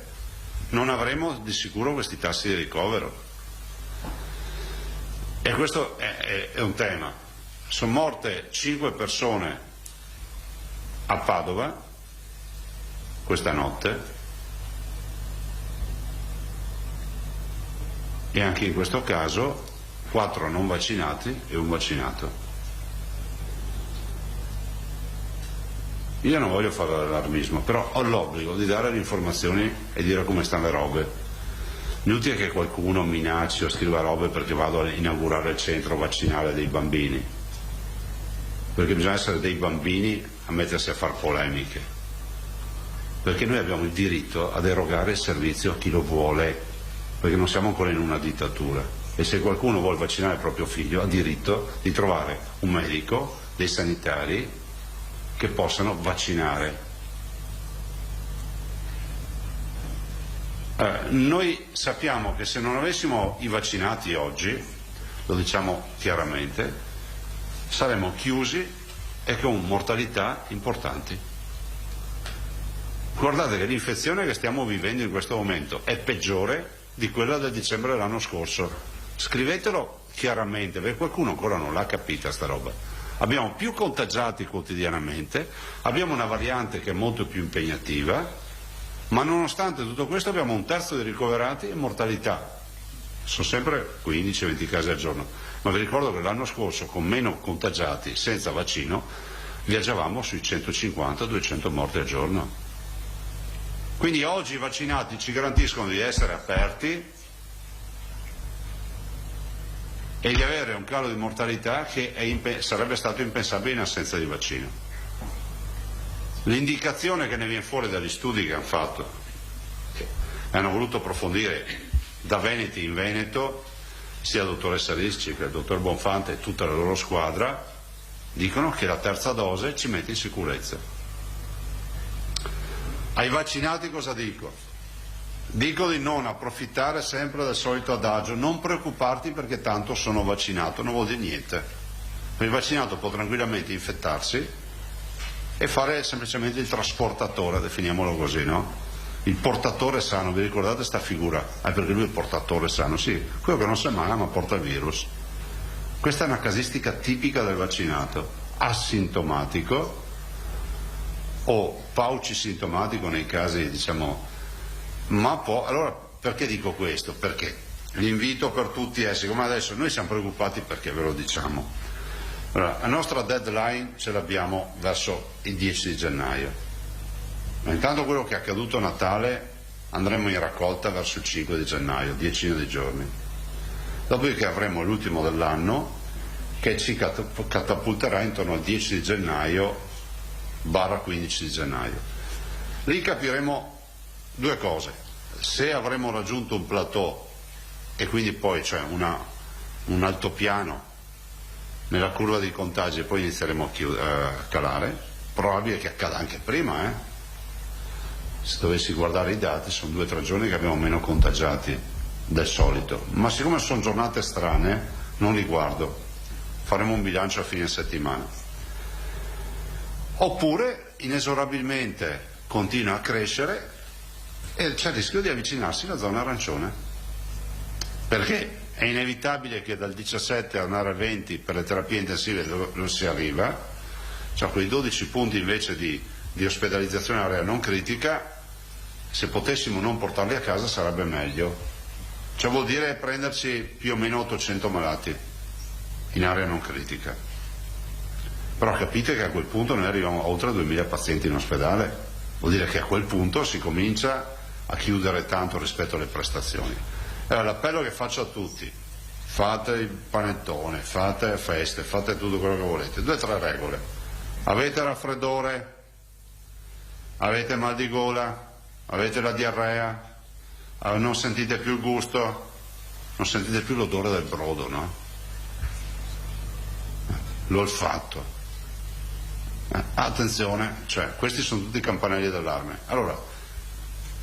non avremo di sicuro questi tassi di ricovero. E questo è un tema. Sono morte 5 persone a Padova questa notte, e anche in questo caso 4 non vaccinati e 1 vaccinato. Io non voglio fare l'allarmismo, però ho l'obbligo di dare le informazioni e dire come stanno le robe. Inutile che qualcuno minacci o scriva robe perché vado a inaugurare il centro vaccinale dei bambini, perché bisogna essere dei bambini a mettersi a far polemiche, perché noi abbiamo il diritto ad erogare il servizio a chi lo vuole, perché non siamo ancora in una dittatura, e se qualcuno vuole vaccinare il proprio figlio ha diritto di trovare un medico, dei sanitari che possano vaccinare. Noi sappiamo che se non avessimo i vaccinati oggi, lo diciamo chiaramente, saremmo chiusi e con mortalità importanti. Guardate che l'infezione che stiamo vivendo in questo momento è peggiore di quella del dicembre dell'anno scorso. Scrivetelo chiaramente, perché qualcuno ancora non l'ha capita sta roba. Abbiamo più contagiati quotidianamente, abbiamo una variante che è molto più impegnativa, ma nonostante tutto questo abbiamo un terzo dei ricoverati e mortalità. Sono sempre 15-20 casi al giorno, ma vi ricordo che l'anno scorso con meno contagiati senza vaccino viaggiavamo sui 150-200 morti al giorno. Quindi oggi i vaccinati ci garantiscono di essere aperti e di avere un calo di mortalità che sarebbe stato impensabile in assenza di vaccino. L'indicazione che ne viene fuori dagli studi che hanno fatto, che hanno voluto approfondire da Veneti in Veneto, sia la dottoressa Risci che il dottor Bonfante e tutta la loro squadra, dicono che la terza dose ci mette in sicurezza. Ai vaccinati cosa dico? Dico di non approfittare sempre del solito adagio, non preoccuparti perché tanto sono vaccinato, non vuol dire niente. Il vaccinato può tranquillamente infettarsi e fare semplicemente il trasportatore, definiamolo così, no? Il portatore sano, vi ricordate sta figura? Perché lui è il portatore sano, sì, quello che non si ammala ma porta il virus. Questa è una casistica tipica del vaccinato, asintomatico o paucisintomatico nei casi, diciamo, ma può. Allora, perché dico questo? Perché l'invito per tutti è, siccome adesso noi siamo preoccupati perché ve lo diciamo, allora, la nostra deadline ce l'abbiamo verso il 10 di gennaio. Ma intanto quello che è accaduto a Natale andremo in raccolta verso il 5 di gennaio, 10 di giorni. Dopodiché avremo l'ultimo dell'anno che ci catapulterà intorno al 10 di gennaio barra 15 di gennaio. Lì capiremo due cose: se avremo raggiunto un plateau e quindi poi c'è un altopiano nella curva dei contagi e poi inizieremo a calare, probabile che accada anche prima, se dovessi guardare i dati sono 2 o 3 giorni che abbiamo meno contagiati del solito, ma siccome sono giornate strane non li guardo, faremo un bilancio a fine settimana. Oppure inesorabilmente continua a crescere e c'è il rischio di avvicinarsi alla zona arancione, perché è inevitabile che dal 17 andare al 20 per le terapie intensive non si arriva, cioè quei 12 punti invece di ospedalizzazione in area non critica, se potessimo non portarli a casa sarebbe meglio. Cioè vuol dire prenderci più o meno 800 malati in area non critica. Però capite che a quel punto noi arriviamo a oltre 2000 pazienti in ospedale, vuol dire che a quel punto si comincia a chiudere tanto rispetto alle prestazioni. Allora l'appello che faccio a tutti: fate il panettone, fate feste, fate tutto quello che volete. 2 o 3 regole: avete raffreddore, avete mal di gola, avete la diarrea, non sentite più il gusto, non sentite più l'odore del brodo, no? L'olfatto. Attenzione, cioè questi sono tutti campanelli d'allarme. Allora,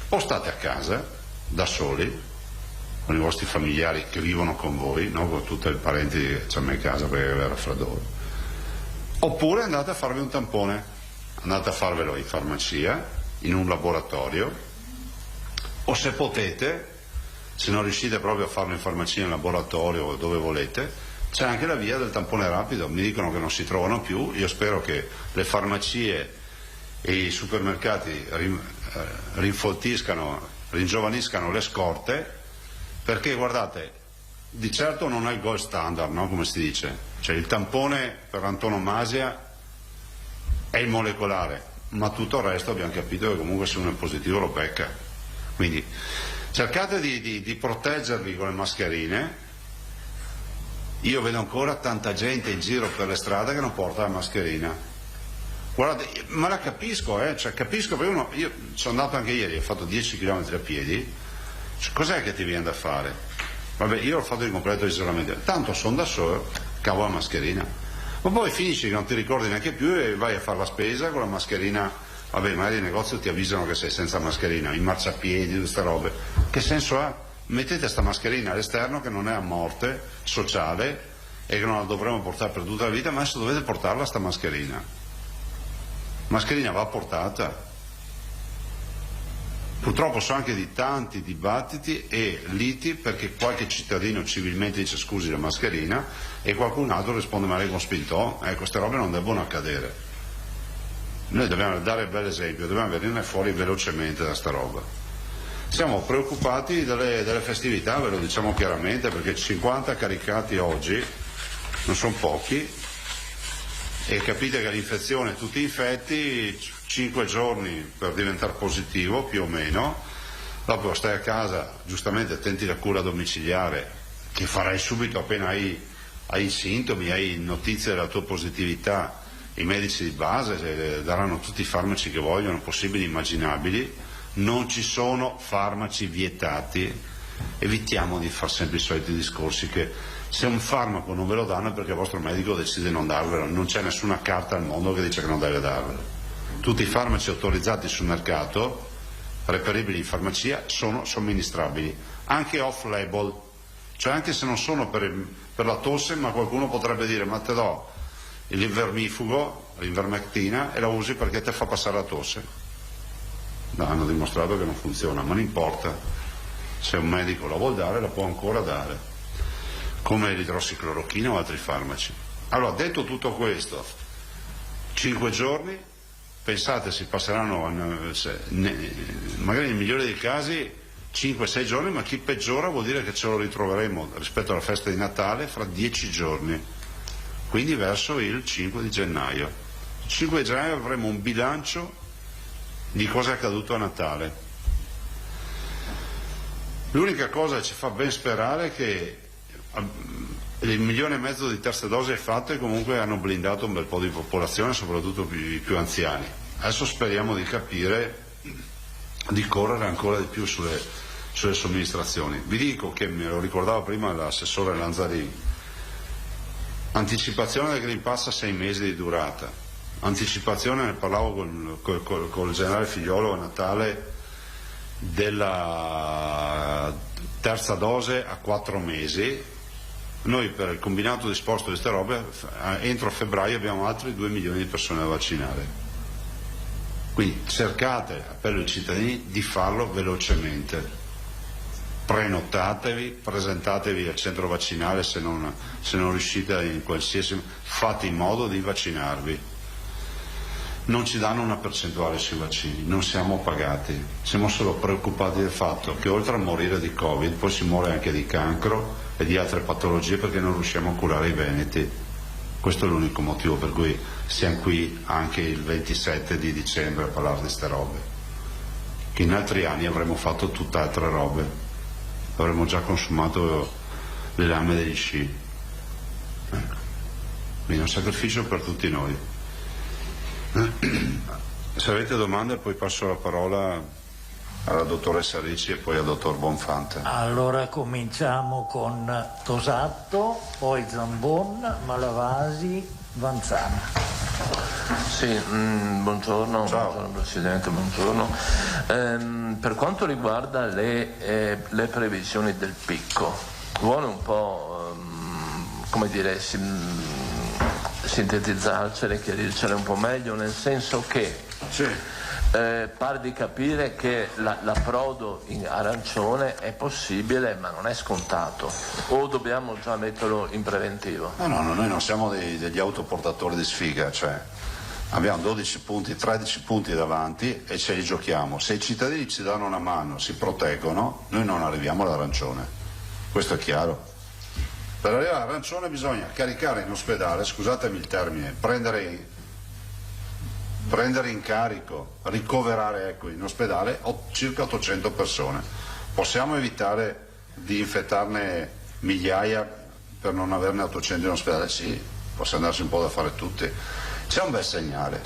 o state a casa da soli con i vostri familiari che vivono con voi, no? Con tutti i parenti che c'hanno in casa perché aveva raffreddore, oppure andate a farvi un tampone, andate a farvelo in farmacia, in un laboratorio, o se potete, se non riuscite proprio a farlo in farmacia, in laboratorio o dove volete, c'è anche la via del tampone rapido. Mi dicono che non si trovano più, io spero che le farmacie e i supermercati ringiovaniscano le scorte, perché guardate, di certo non è il gold standard, no? Come si dice, cioè il tampone per antonomasia è il molecolare, ma tutto il resto abbiamo capito che comunque se uno è positivo lo becca. Quindi cercate di proteggervi con le mascherine. Io vedo ancora tanta gente in giro per le strade che non porta la mascherina. Guardate, ma la capisco, cioè capisco, perché io sono andato anche ieri, ho fatto 10 km a piedi. Cos'è che ti viene da fare? Vabbè, io ho fatto il completo isolamento, tanto sono da solo, cavo la mascherina. Ma poi finisci che non ti ricordi neanche più e vai a fare la spesa con la mascherina Vabbè, magari il negozio ti avvisano che sei senza mascherina, i marciapiedi, queste robe. Che senso ha? Mettete sta mascherina all'esterno che non è a morte sociale e che non la dovremo portare per tutta la vita, ma adesso dovete portarla sta mascherina. Mascherina va portata. Purtroppo so anche di tanti dibattiti e liti perché qualche cittadino civilmente dice scusi la mascherina e qualcun altro risponde male con spintò. Queste robe non devono accadere. Noi dobbiamo dare il bel esempio, dobbiamo venirne fuori velocemente da sta roba. Siamo preoccupati delle festività, ve lo diciamo chiaramente, perché 50 caricati oggi non sono pochi e capite che l'infezione, tutti infetti, 5 giorni per diventare positivo più o meno, dopo stai a casa, giustamente tenti la cura domiciliare che farai subito appena hai sintomi, hai notizie della tua positività, i medici di base daranno tutti i farmaci che vogliono, possibili e immaginabili, non ci sono farmaci vietati, evitiamo di fare sempre i soliti discorsi che se un farmaco non ve lo danno è perché il vostro medico decide di non darvelo, non c'è nessuna carta al mondo che dice che non deve darvelo. Tutti i farmaci autorizzati sul mercato, reperibili in farmacia, sono somministrabili, anche off-label, cioè anche se non sono per la tosse, ma qualcuno potrebbe dire ma te do l'invermifugo, l'invermectina e la usi perché te fa passare la tosse. No, hanno dimostrato che non funziona, ma non importa, se un medico la vuol dare la può ancora dare, come l'idrossiclorochina o altri farmaci. Allora, detto tutto questo, 5 giorni, pensate si passeranno magari nel migliore dei casi 5-6 giorni, ma chi peggiora vuol dire che ce lo ritroveremo rispetto alla festa di Natale fra 10 giorni, quindi verso il 5 di gennaio. Il 5 di gennaio avremo un bilancio di cosa è accaduto a Natale. L'unica cosa che ci fa ben sperare è che il 1,5 milioni di terze dosi è fatto e comunque hanno blindato un bel po' di popolazione, soprattutto i più anziani. Adesso speriamo di capire, di correre ancora di più sulle somministrazioni. Vi dico che, me lo ricordava prima l'assessore Lanzarini, anticipazione del Green Pass a 6 mesi di durata, anticipazione, ne parlavo col generale Figliolo a Natale, della terza dose a 4 mesi. Noi per il combinato disposto di queste robe entro febbraio abbiamo altri 2 milioni di persone da vaccinare. Quindi cercate, appello ai cittadini, di farlo velocemente. Prenotatevi, presentatevi al centro vaccinale se non riuscite in qualsiasi, fate in modo di vaccinarvi. Non ci danno una percentuale sui vaccini, non siamo pagati, siamo solo preoccupati del fatto che oltre a morire di Covid poi si muore anche di cancro e di altre patologie perché non riusciamo a curare i veneti. Questo è l'unico motivo per cui siamo qui anche il 27 di dicembre a parlare di ste robe, che in altri anni avremmo fatto tutt'altre robe, avremmo già consumato le lame degli sci. Ecco. Quindi è un sacrificio per tutti noi. Se avete domande poi passo la parola alla dottoressa Ricci e poi al dottor Bonfante.
Allora cominciamo con Tosato, poi Zambon, Malavasi, Vanzana.
Sì, buongiorno, buongiorno Presidente, buongiorno. Per quanto riguarda le previsioni del picco, vuole un po' come dire sintetizzarcele, chiarircele un po' meglio, nel senso che pare di capire che l'approdo in arancione è possibile ma non è scontato, o dobbiamo già metterlo in preventivo?
No, noi non siamo degli autoportatori di sfiga, cioè abbiamo 12 punti, 13 punti davanti e ce li giochiamo. Se i cittadini ci danno una mano, si proteggono, noi non arriviamo all'arancione, questo è chiaro. Per arrivare all'arancione bisogna caricare in ospedale, scusatemi il termine, prendere in carico, ricoverare in ospedale circa 800 persone. Possiamo evitare di infettarne migliaia per non averne 800 in ospedale? Sì, possiamo darci un po' da fare tutti. C'è un bel segnale.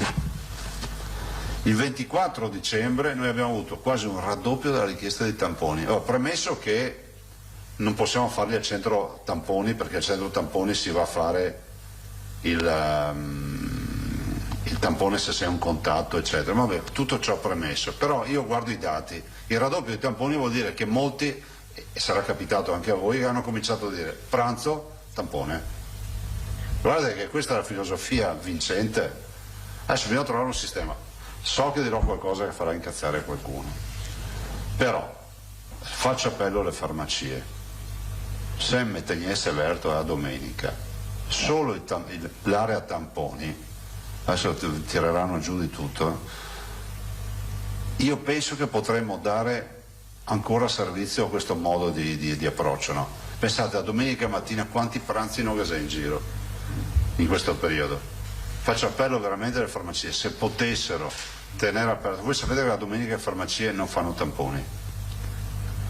Il 24 dicembre noi abbiamo avuto quasi un raddoppio della richiesta di tamponi. Ho premesso che non possiamo farli al centro tamponi perché al centro tamponi si va a fare il il tampone se sei un contatto, eccetera. Vabbè, tutto ciò premesso, però io guardo i dati, il raddoppio dei tamponi vuol dire che molti, e sarà capitato anche a voi, che hanno cominciato a dire pranzo, tampone. Guardate che questa è la filosofia vincente. Adesso bisogna trovare un sistema. So che dirò qualcosa che farà incazzare qualcuno, però faccio appello alle farmacie. Se mi tenesse aperto la domenica solo l'area tamponi, adesso tireranno giù di tutto, io penso che potremmo dare ancora servizio a questo modo di approccio, no? Pensate, a domenica mattina quanti pranzi non c'è in giro in questo periodo. Faccio appello veramente alle farmacie, se potessero tenere aperto. Voi sapete che la domenica le farmacie non fanno tamponi.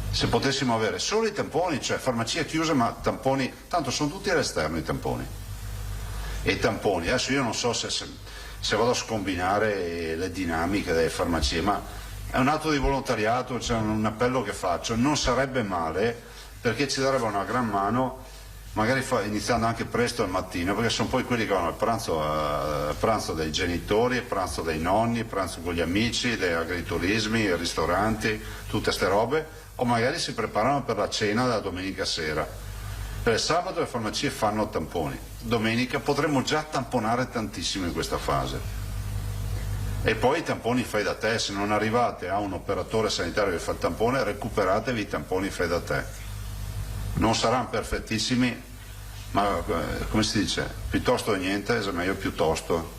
Se potessimo avere solo i tamponi, cioè farmacie chiuse ma tamponi, tanto sono tutti all'esterno i tamponi. E i tamponi, adesso io non so se vado a scombinare le dinamiche delle farmacie, ma è un atto di volontariato, cioè un appello che faccio, non sarebbe male, perché ci darebbe una gran mano, magari iniziando anche presto al mattino, perché sono poi quelli che vanno al pranzo dei genitori, il pranzo dei nonni, il pranzo con gli amici, degli agriturismi, i ristoranti, tutte ste robe, o magari si preparano per la cena della domenica sera. Per il sabato le farmacie fanno tamponi, domenica potremmo già tamponare tantissimo in questa fase. E poi i tamponi fai da te, se non arrivate a un operatore sanitario che fa il tampone, recuperatevi i tamponi fai da te. Non saranno perfettissimi, ma come si dice, piuttosto niente è meglio piuttosto,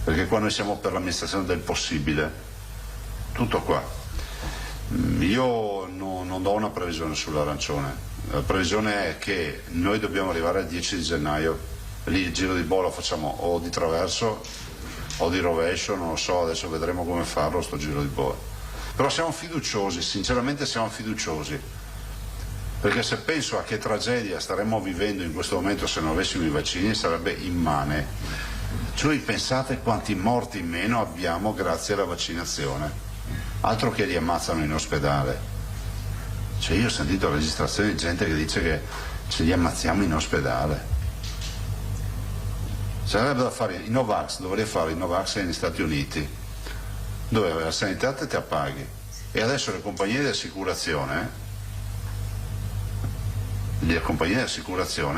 perché qua noi siamo per l'amministrazione del possibile, tutto qua. Io non do una previsione sull'arancione, la previsione è che noi dobbiamo arrivare al 10 di gennaio, lì il giro di boa lo facciamo o di traverso o di rovescio, non lo so, adesso vedremo come farlo sto giro di boa. Però siamo fiduciosi, sinceramente siamo fiduciosi, perché se penso a che tragedia staremmo vivendo in questo momento se non avessimo i vaccini sarebbe immane. Cioè pensate quanti morti in meno abbiamo grazie alla vaccinazione, altro che li ammazzano in ospedale. Cioè io ho sentito registrazioni di gente che dice che ce li ammazziamo in ospedale. Sarebbe da fare i Novax, dovrei fare i Novax negli Stati Uniti, dove la sanità te la paghi, e adesso le compagnie di assicurazione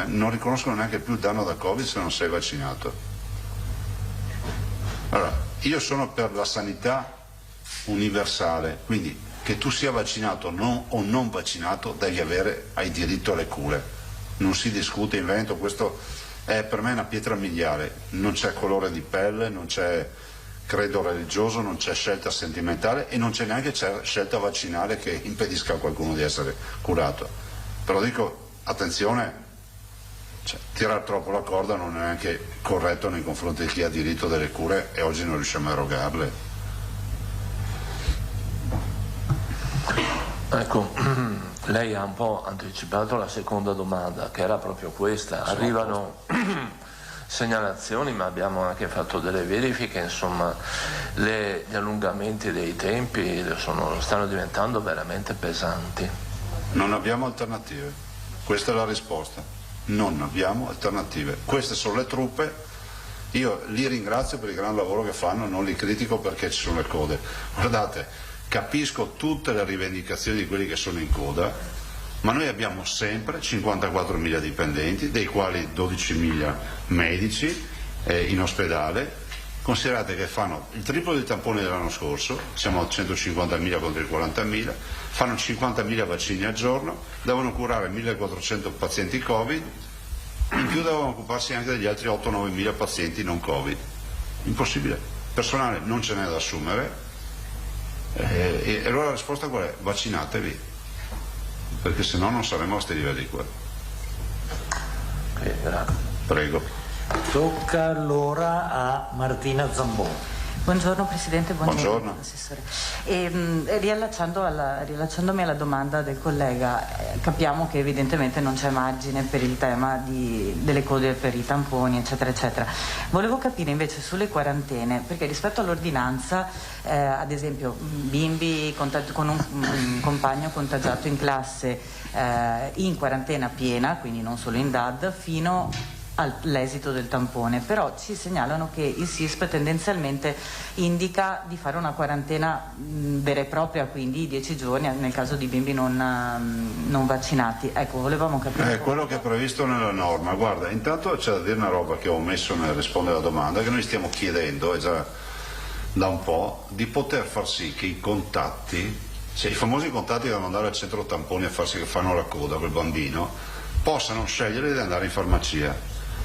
non riconoscono neanche più il danno da Covid se non sei vaccinato. Allora, io sono per la sanità universale, quindi che tu sia vaccinato o non vaccinato hai diritto alle cure, non si discute in Veneto, questo è per me una pietra miliare, non c'è colore di pelle, non c'è credo religioso, non c'è scelta sentimentale e non c'è neanche scelta vaccinale che impedisca a qualcuno di essere curato. Però dico, attenzione, tirare troppo la corda non è neanche corretto nei confronti di chi ha diritto delle cure e oggi non riusciamo a erogarle.
Ecco, lei ha un po' anticipato la seconda domanda, che era proprio questa. Arrivano segnalazioni, ma abbiamo anche fatto delle verifiche, insomma, gli allungamenti dei tempi stanno diventando veramente pesanti.
Non abbiamo alternative, questa è la risposta, non abbiamo alternative. Queste sono le truppe, io li ringrazio per il gran lavoro che fanno, non li critico perché ci sono le code. Guardate, capisco tutte le rivendicazioni di quelli che sono in coda, ma noi abbiamo sempre 54.000 dipendenti, dei quali 12.000 medici in ospedale. Considerate che fanno il triplo dei tamponi dell'anno scorso, siamo a 150.000 contro i 40.000, fanno 50.000 vaccini al giorno, devono curare 1.400 pazienti Covid, in più devono occuparsi anche degli altri 8-9.000 pazienti non Covid. Impossibile, personale non ce n'è da assumere. E allora la risposta qual è? Vaccinatevi, perché se no non saremo a questi livelli qua. Prego.
Tocca allora a Martina Zambon.
Buongiorno Presidente,
buongiorno.
Assessore. Riallacciandomi alla domanda del collega, capiamo che evidentemente non c'è margine per il tema delle code per i tamponi, eccetera, eccetera. Volevo capire invece sulle quarantene, perché rispetto all'ordinanza, ad esempio, bimbi con un compagno contagiato in classe in quarantena piena, quindi non solo in DAD, fino all'esito del tampone, però ci segnalano che il SISP tendenzialmente indica di fare una quarantena vera e propria, quindi 10 giorni nel caso di bimbi non vaccinati. Ecco, volevamo capire.
È quello che è previsto nella norma. Guarda, intanto c'è da dire una roba che ho omesso nel rispondere alla domanda, che noi stiamo chiedendo, è già da un po', di poter far sì che i contatti, cioè i famosi contatti che devono andare al centro tamponi a farsi che fanno la coda col bambino, possano scegliere di andare in farmacia.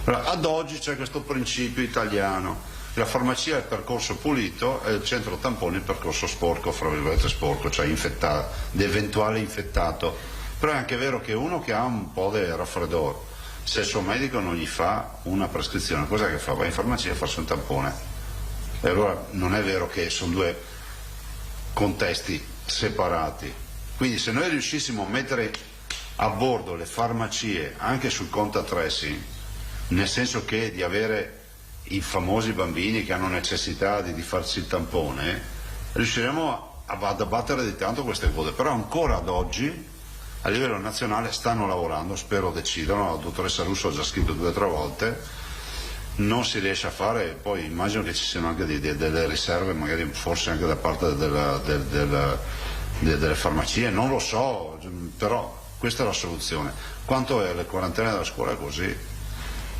Allora, ad oggi c'è questo principio italiano: la farmacia è il percorso pulito e il centro tamponi il percorso sporco, fra virgolette sporco, cioè l'eventuale infettato. Però è anche vero che uno che ha un po' di raffreddore, se il suo medico non gli fa una prescrizione, cos'è che fa? Va in farmacia a farsi un tampone. E allora non è vero che sono due contesti separati. Quindi se noi riuscissimo a mettere a bordo le farmacie anche sul contact tracing, nel senso che di avere i famosi bambini che hanno necessità di farsi il tampone, riusciremo ad abbattere di tanto queste cose. Però ancora ad oggi a livello nazionale stanno lavorando, spero decidano, la dottoressa Russo ha già scritto 2 o 3 volte, non si riesce a fare. Poi immagino che ci siano anche delle riserve, magari forse anche da parte delle farmacie, non lo so, però questa è la soluzione. Quanto è le quarantene della scuola è così.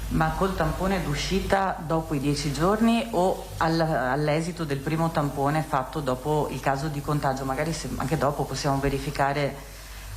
Ma col tampone d'uscita dopo i 10 giorni o all'esito del primo tampone fatto dopo il caso di contagio? Magari anche dopo possiamo verificare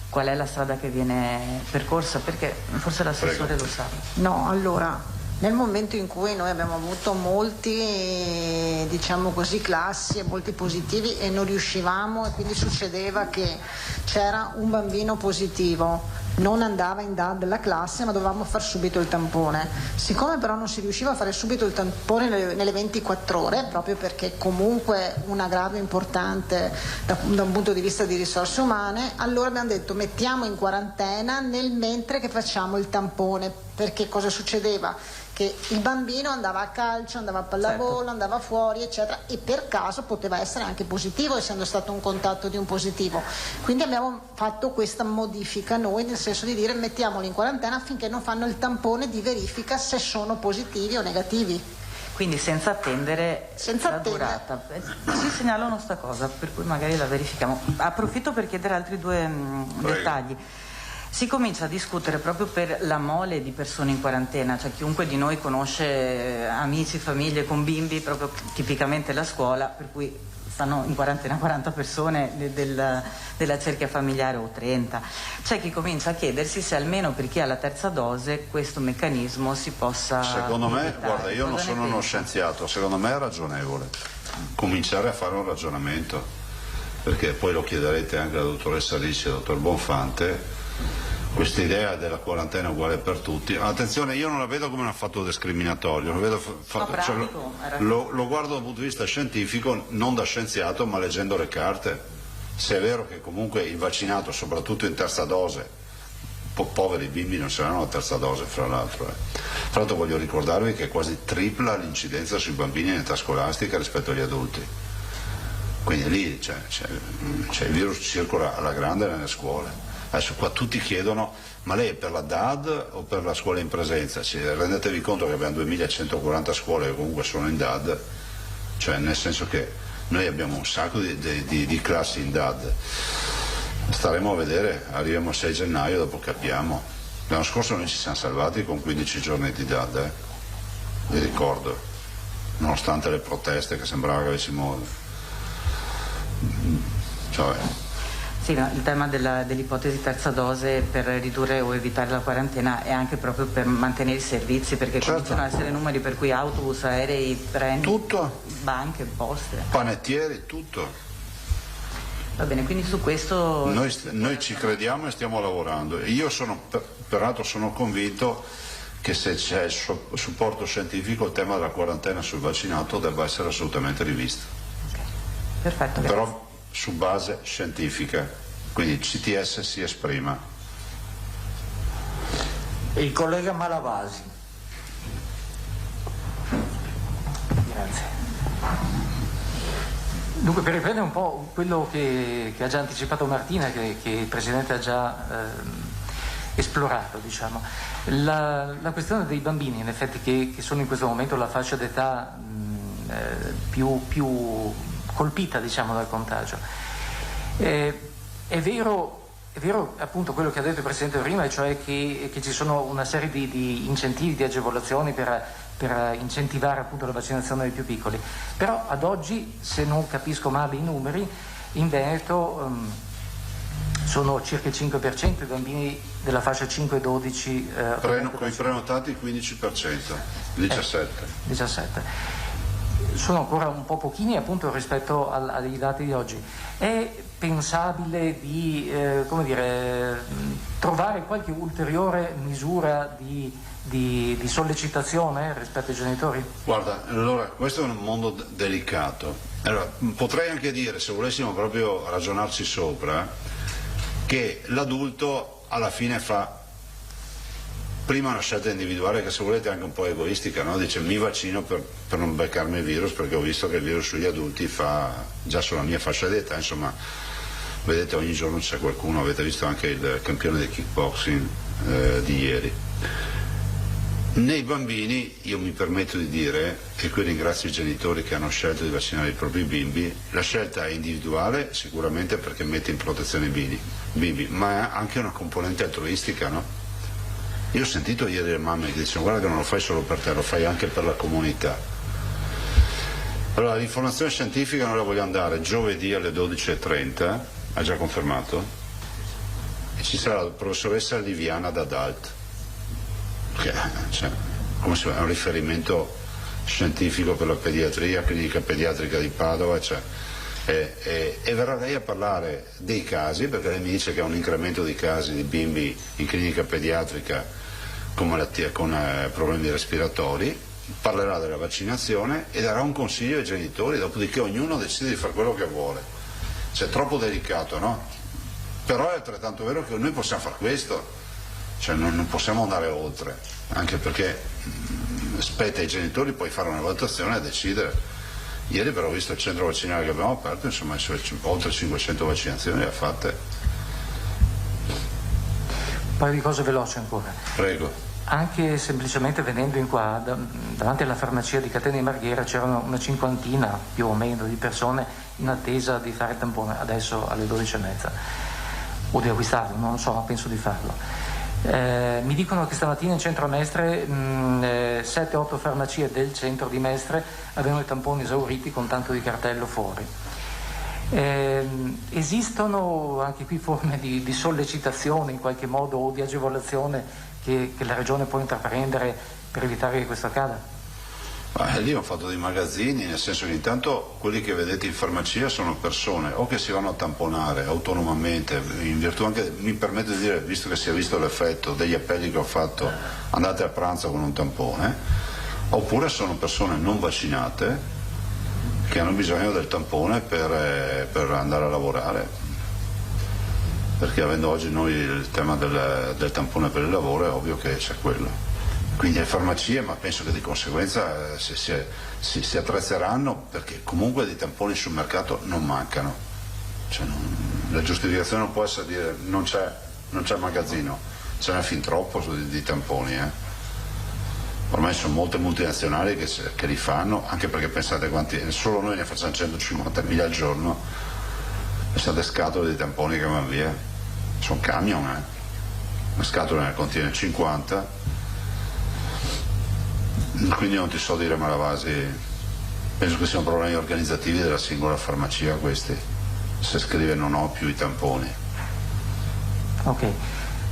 qual è la strada che viene percorsa, perché forse l'assessore lo sa.
No, allora, nel momento in cui noi abbiamo avuto molti, diciamo così, classi e molti positivi e non riuscivamo, e quindi succedeva che c'era un bambino positivo, non andava in DAD della classe, ma dovevamo far subito il tampone. Siccome però non si riusciva a fare subito il tampone nelle 24 ore, proprio perché comunque un aggravio importante da un punto di vista di risorse umane, allora abbiamo detto mettiamo in quarantena nel mentre che facciamo il tampone, perché cosa succedeva? Che il bambino andava a calcio, andava a pallavolo, certo, andava fuori, eccetera, e per caso poteva essere anche positivo, essendo stato un contatto di un positivo. Quindi abbiamo fatto questa modifica noi, nel senso di dire mettiamoli in quarantena affinché non fanno il tampone di verifica se sono positivi o negativi.
Quindi senza attendere la durata. Ci segnalano sta cosa, per cui magari la verifichiamo. Approfitto per chiedere altri 2 dettagli. Si comincia a discutere proprio per la mole di persone in quarantena, cioè chiunque di noi conosce amici, famiglie con bimbi, proprio tipicamente la scuola, per cui stanno in quarantena 40 persone della cerchia familiare o 30. C'è chi comincia a chiedersi se almeno per chi ha la terza dose questo meccanismo si possa...
Secondo me,
evitare.
guarda, io non sono uno scienziato, secondo me è ragionevole cominciare a fare un ragionamento, perché poi lo chiederete anche alla dottoressa Ricci e al dottor Bonfante. Questa idea della quarantena uguale per tutti, attenzione, io non la vedo come un fatto discriminatorio, lo, vedo lo guardo dal punto di vista scientifico, non da scienziato, ma leggendo le carte. Se è vero che comunque il vaccinato, soprattutto in terza dose, poveri bimbi non saranno la terza dose, fra l'altro. Fra l'altro voglio ricordarvi che quasi tripla l'incidenza sui bambini in età scolastica rispetto agli adulti. Quindi lì il virus circola alla grande nelle scuole. Adesso qua tutti chiedono, ma lei è per la DAD o per la scuola in presenza? Rendetevi conto che abbiamo 2140 scuole che comunque sono in DAD, cioè nel senso che noi abbiamo un sacco di classi in DAD. Staremo a vedere, arriviamo al 6 gennaio, dopo capiamo. L'anno scorso noi ci siamo salvati con 15 giorni di DAD, vi ricordo, nonostante le proteste che sembrava che avessimo... Cioè,
sì, no, il tema dell'ipotesi terza dose per ridurre o evitare la quarantena è anche proprio per mantenere i servizi, perché cominciano ad essere numeri per cui autobus, aerei, treni, tutto, banche, poste,
panettieri, tutto.
Va bene, quindi su questo
noi ci crediamo e stiamo lavorando. Io peraltro sono convinto che se c'è il supporto scientifico il tema della quarantena sul vaccinato debba essere assolutamente rivisto.
Okay. Perfetto, grazie.
Però su base scientifica, quindi il CTS si esprima.
Il collega Malavasi.
Grazie. Dunque, per riprendere un po' quello che ha già anticipato Martina, che il Presidente ha già esplorato, diciamo. La questione dei bambini, in effetti, che sono in questo momento la fascia d'età più colpita, diciamo, dal contagio. È vero appunto quello che ha detto il Presidente prima, e cioè che ci sono una serie di incentivi, di agevolazioni per incentivare appunto la vaccinazione dei più piccoli, però ad oggi, se non capisco male i numeri, in Veneto sono circa il 5% i bambini della fascia 5-12
con i prenotati 15%, 17%.
Sono ancora un po' pochini appunto rispetto ai dati di oggi. È pensabile di trovare qualche ulteriore misura di sollecitazione rispetto ai genitori?
Guarda, allora questo è un mondo delicato. Allora, potrei anche dire, se volessimo proprio ragionarci sopra, che l'adulto alla fine fa prima una scelta individuale, che se volete anche un po' egoistica, no? Dice mi vaccino per non beccarmi il virus, perché ho visto che il virus sugli adulti fa già sulla mia fascia d'età, insomma, vedete ogni giorno c'è qualcuno, avete visto anche il campione di kickboxing di ieri. Nei bambini io mi permetto di dire, e qui ringrazio i genitori che hanno scelto di vaccinare i propri bimbi, la scelta è individuale sicuramente perché mette in protezione i bimbi, ma ha anche una componente altruistica, no? Io ho sentito ieri le mamme che dicono guarda che non lo fai solo per te, lo fai anche per la comunità. Allora l'informazione scientifica noi la vogliamo dare giovedì alle 12:30, ha già confermato, e ci sarà la professoressa Liviana D'Adalt, che come se è un riferimento scientifico per la pediatria, clinica pediatrica di Padova, e verrà lei a parlare dei casi, perché lei mi dice che ha un incremento di casi di bimbi in clinica pediatrica con malattie, con problemi respiratori, parlerà della vaccinazione e darà un consiglio ai genitori, dopodiché ognuno decide di fare quello che vuole. Cioè, troppo delicato, no? Però è altrettanto vero che noi possiamo fare questo, cioè non possiamo andare oltre, anche perché spetta ai genitori poi fare una valutazione e decidere. Ieri però ho visto il centro vaccinale che abbiamo aperto, insomma oltre 500 vaccinazioni le ha fatte.
Un paio di cose veloci ancora.
Prego.
Anche semplicemente venendo in qua, davanti alla farmacia di Catania di Marghera c'erano una cinquantina più o meno di persone in attesa di fare il tampone, adesso alle 12:30. O di acquistarlo, non lo so, ma penso di farlo. Mi dicono che stamattina in centro a Mestre 7-8 farmacie del centro di Mestre avevano i tamponi esauriti con tanto di cartello fuori. Esistono anche qui forme di sollecitazione in qualche modo o di agevolazione che la Regione può intraprendere per evitare che questo accada?
Lì ho fatto dei magazzini, nel senso che intanto quelli che vedete in farmacia sono persone o che si vanno a tamponare autonomamente, in virtù anche, mi permetto di dire, visto che si è visto l'effetto degli appelli che ho fatto, andate a pranzo con un tampone, oppure sono persone non vaccinate che hanno bisogno del tampone per andare a lavorare, perché avendo oggi noi il tema del tampone per il lavoro è ovvio che c'è quello. Quindi le farmacie, ma penso che di conseguenza si attrezzeranno, perché comunque di tamponi sul mercato non mancano. Cioè la giustificazione non può essere dire non c'è magazzino, ce n'è fin troppo di tamponi. Ormai sono molte multinazionali che li fanno, anche perché pensate quanti, solo noi ne facciamo 150.000 al giorno, pensate scatole di tamponi che vanno via, sono camion, una scatola ne contiene 50. Quindi non ti so dire Malavasi, penso che siano problemi organizzativi della singola farmacia questi, se scrive non ho più i tamponi.
Ok,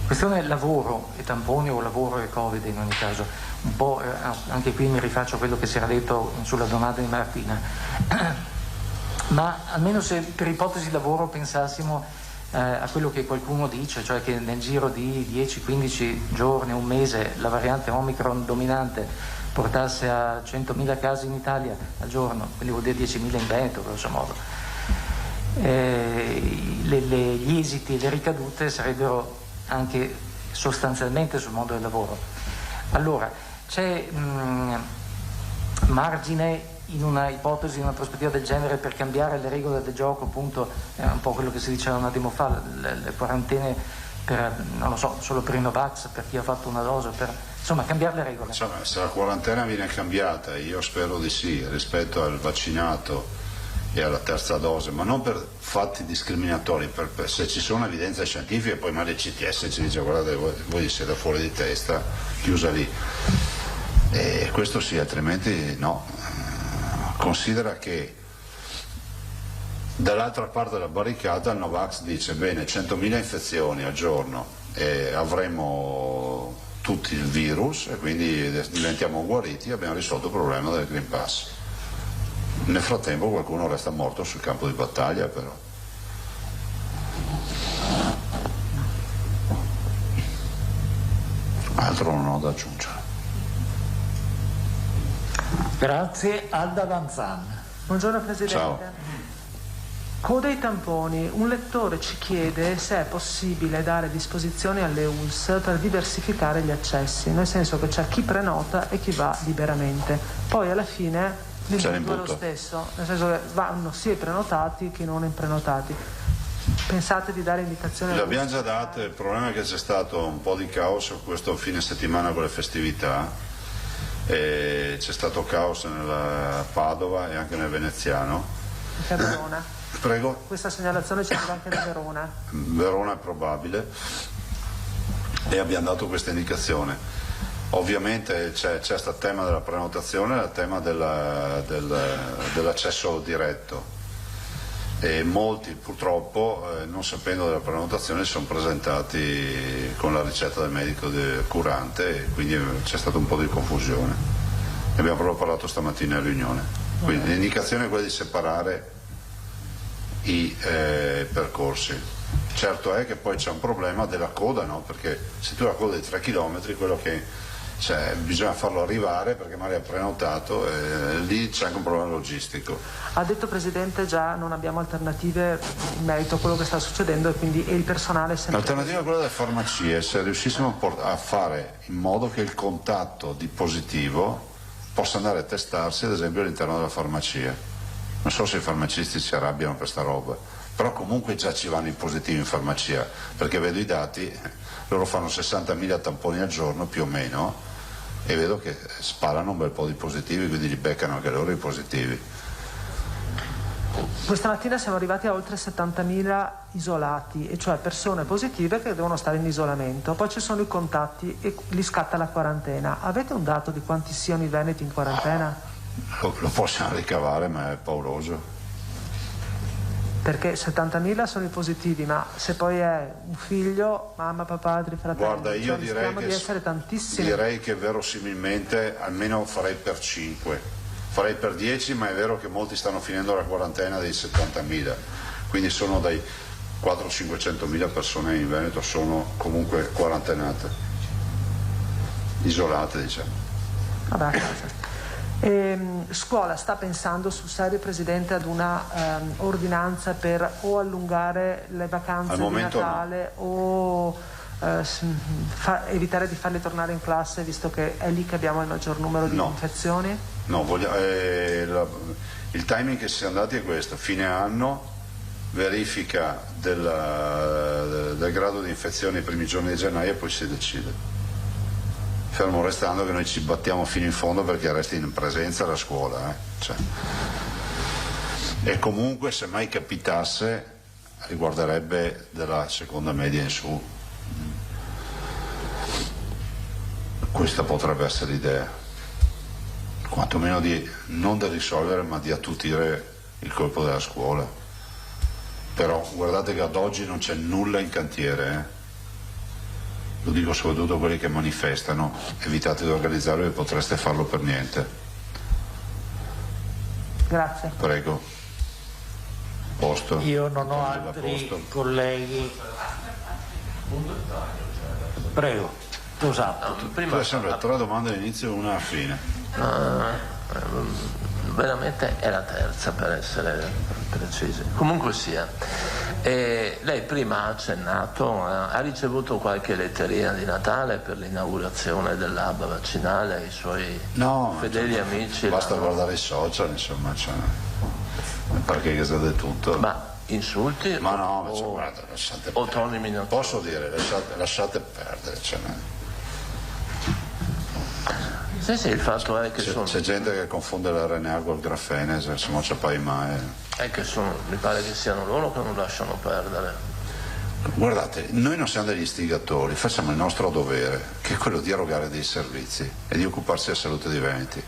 questione lavoro e tamponi o lavoro e Covid in ogni caso, un po' anche qui mi rifaccio a quello che si era detto sulla domanda di Martina, ma almeno se per ipotesi lavoro pensassimo a quello che qualcuno dice, cioè che nel giro di 10-15 giorni, un mese, la variante Omicron dominante portasse a 100.000 casi in Italia al giorno, quindi vuol dire 10.000 in Veneto, grosso modo. Gli esiti e le ricadute sarebbero anche sostanzialmente sul mondo del lavoro. Allora, c'è margine in una ipotesi, in una prospettiva del genere per cambiare le regole del gioco, appunto, è un po' quello che si diceva un attimo fa, le quarantene non lo so, solo per i Novax, per chi ha fatto una dose, per insomma cambiare le regole.
Insomma, se la quarantena viene cambiata, io spero di sì, rispetto al vaccinato e alla terza dose, ma non per fatti discriminatori, se ci sono evidenze scientifiche, poi magari il CTS ci dice guardate voi siete fuori di testa, chiusa lì, e questo sì, altrimenti no. Considera che dall'altra parte della barricata il Novax dice bene, 100.000 infezioni al giorno e avremo tutti il virus e quindi diventiamo guariti e abbiamo risolto il problema del Green Pass. Nel frattempo qualcuno resta morto sul campo di battaglia, però. Altro non ho da aggiungere.
Grazie. Alda Danzan.
Buongiorno Presidente.
Ciao.
Con dei tamponi, un lettore ci chiede se è possibile dare disposizioni alle ULSS per diversificare gli accessi, nel senso che c'è chi prenota e chi va liberamente. Poi alla fine l'imbuto è lo stesso, nel senso che vanno sia i prenotati che i non prenotati. Pensate di dare indicazioni?
Le abbiamo già date, il problema è che c'è stato un po' di caos questo fine settimana con le festività, e c'è stato caos nella Padova e anche nel Veneziano.
Anche a Verona.
Prego?
Questa segnalazione c'è anche da Verona.
Verona è probabile, e abbiamo dato questa indicazione. Ovviamente c'è questo tema della prenotazione e il tema dell'accesso diretto, e molti purtroppo non sapendo della prenotazione si sono presentati con la ricetta del medico curante, e quindi c'è stata un po' di confusione. Ne abbiamo proprio parlato stamattina in riunione. Quindi l'indicazione è quella di separare i percorsi. Certo è che poi c'è un problema della coda, no? Perché se tu hai la coda di 3 km, quello che bisogna farlo arrivare perché magari ha prenotato, lì c'è anche un problema logistico.
Ha detto Presidente già non abbiamo alternative in merito a quello che sta succedendo, e quindi il personale è sempre...
L'alternativa è quella delle farmacie, se riuscissimo a fare in modo che il contatto di positivo possa andare a testarsi ad esempio all'interno della farmacia. Non so se i farmacisti si arrabbiano per sta roba, però comunque già ci vanno i positivi in farmacia, perché vedo i dati, loro fanno 60.000 tamponi al giorno più o meno, e vedo che sparano un bel po' di positivi, quindi li beccano anche loro i positivi.
Questa mattina siamo arrivati a oltre 70.000 isolati, e cioè persone positive che devono stare in isolamento. Poi ci sono i contatti e li scatta la quarantena. Avete un dato di quanti siano i veneti in quarantena?
Lo possiamo ricavare, ma è pauroso.
Perché 70.000 sono i positivi, ma se poi è un figlio, mamma, papà, altri fratelli,
guarda, io direi
di essere tantissimi.
Direi che verosimilmente almeno farei per 5, farei per 10, ma è vero che molti stanno finendo la quarantena dei 70.000, quindi sono dai 400-500.000 persone in Veneto sono comunque quarantenate, isolate, diciamo.
Vabbè, scuola sta pensando sul serio, Presidente, ad una ordinanza per o allungare le vacanze di Natale, no, o evitare di farli tornare in classe, visto che è lì che abbiamo il maggior numero di infezioni?
No, il timing che si è andati è questo: fine anno, verifica del grado di infezione i primi giorni di gennaio, e poi si decide. Fermo restando che noi ci battiamo fino in fondo perché resti in presenza la scuola, E comunque se mai capitasse riguarderebbe della seconda media in su. Questa potrebbe essere l'idea, quantomeno non da risolvere, ma di attutire il colpo della scuola. Però guardate che ad oggi non c'è nulla in cantiere, Lo dico soprattutto a quelli che manifestano: evitate di organizzarlo e potreste farlo per niente.
Grazie.
Prego. Posto.
Io non ho altri colleghi. Prego, tu sappia.
Prima sempre 3 domande all'inizio e una alla fine.
Veramente è la terza, per essere precisi. Comunque sia, lei prima ha accennato, ha ricevuto qualche letterina di Natale per l'inaugurazione dell'hub vaccinale ai suoi fedeli amici?
Basta guardare i social, insomma, perché che sa di tutto.
Ma insulti
ma no, ma guarda, lasciate
o toni minori.
Posso dire, lasciate perdere, cioè,
sì, il fatto è che
c'è gente che confonde l'RNA col grafene, se non c'è poi mai.
È che mi pare che siano loro che non lasciano perdere.
Guardate, noi non siamo degli istigatori, facciamo il nostro dovere, che è quello di erogare dei servizi e di occuparsi della salute dei veneti.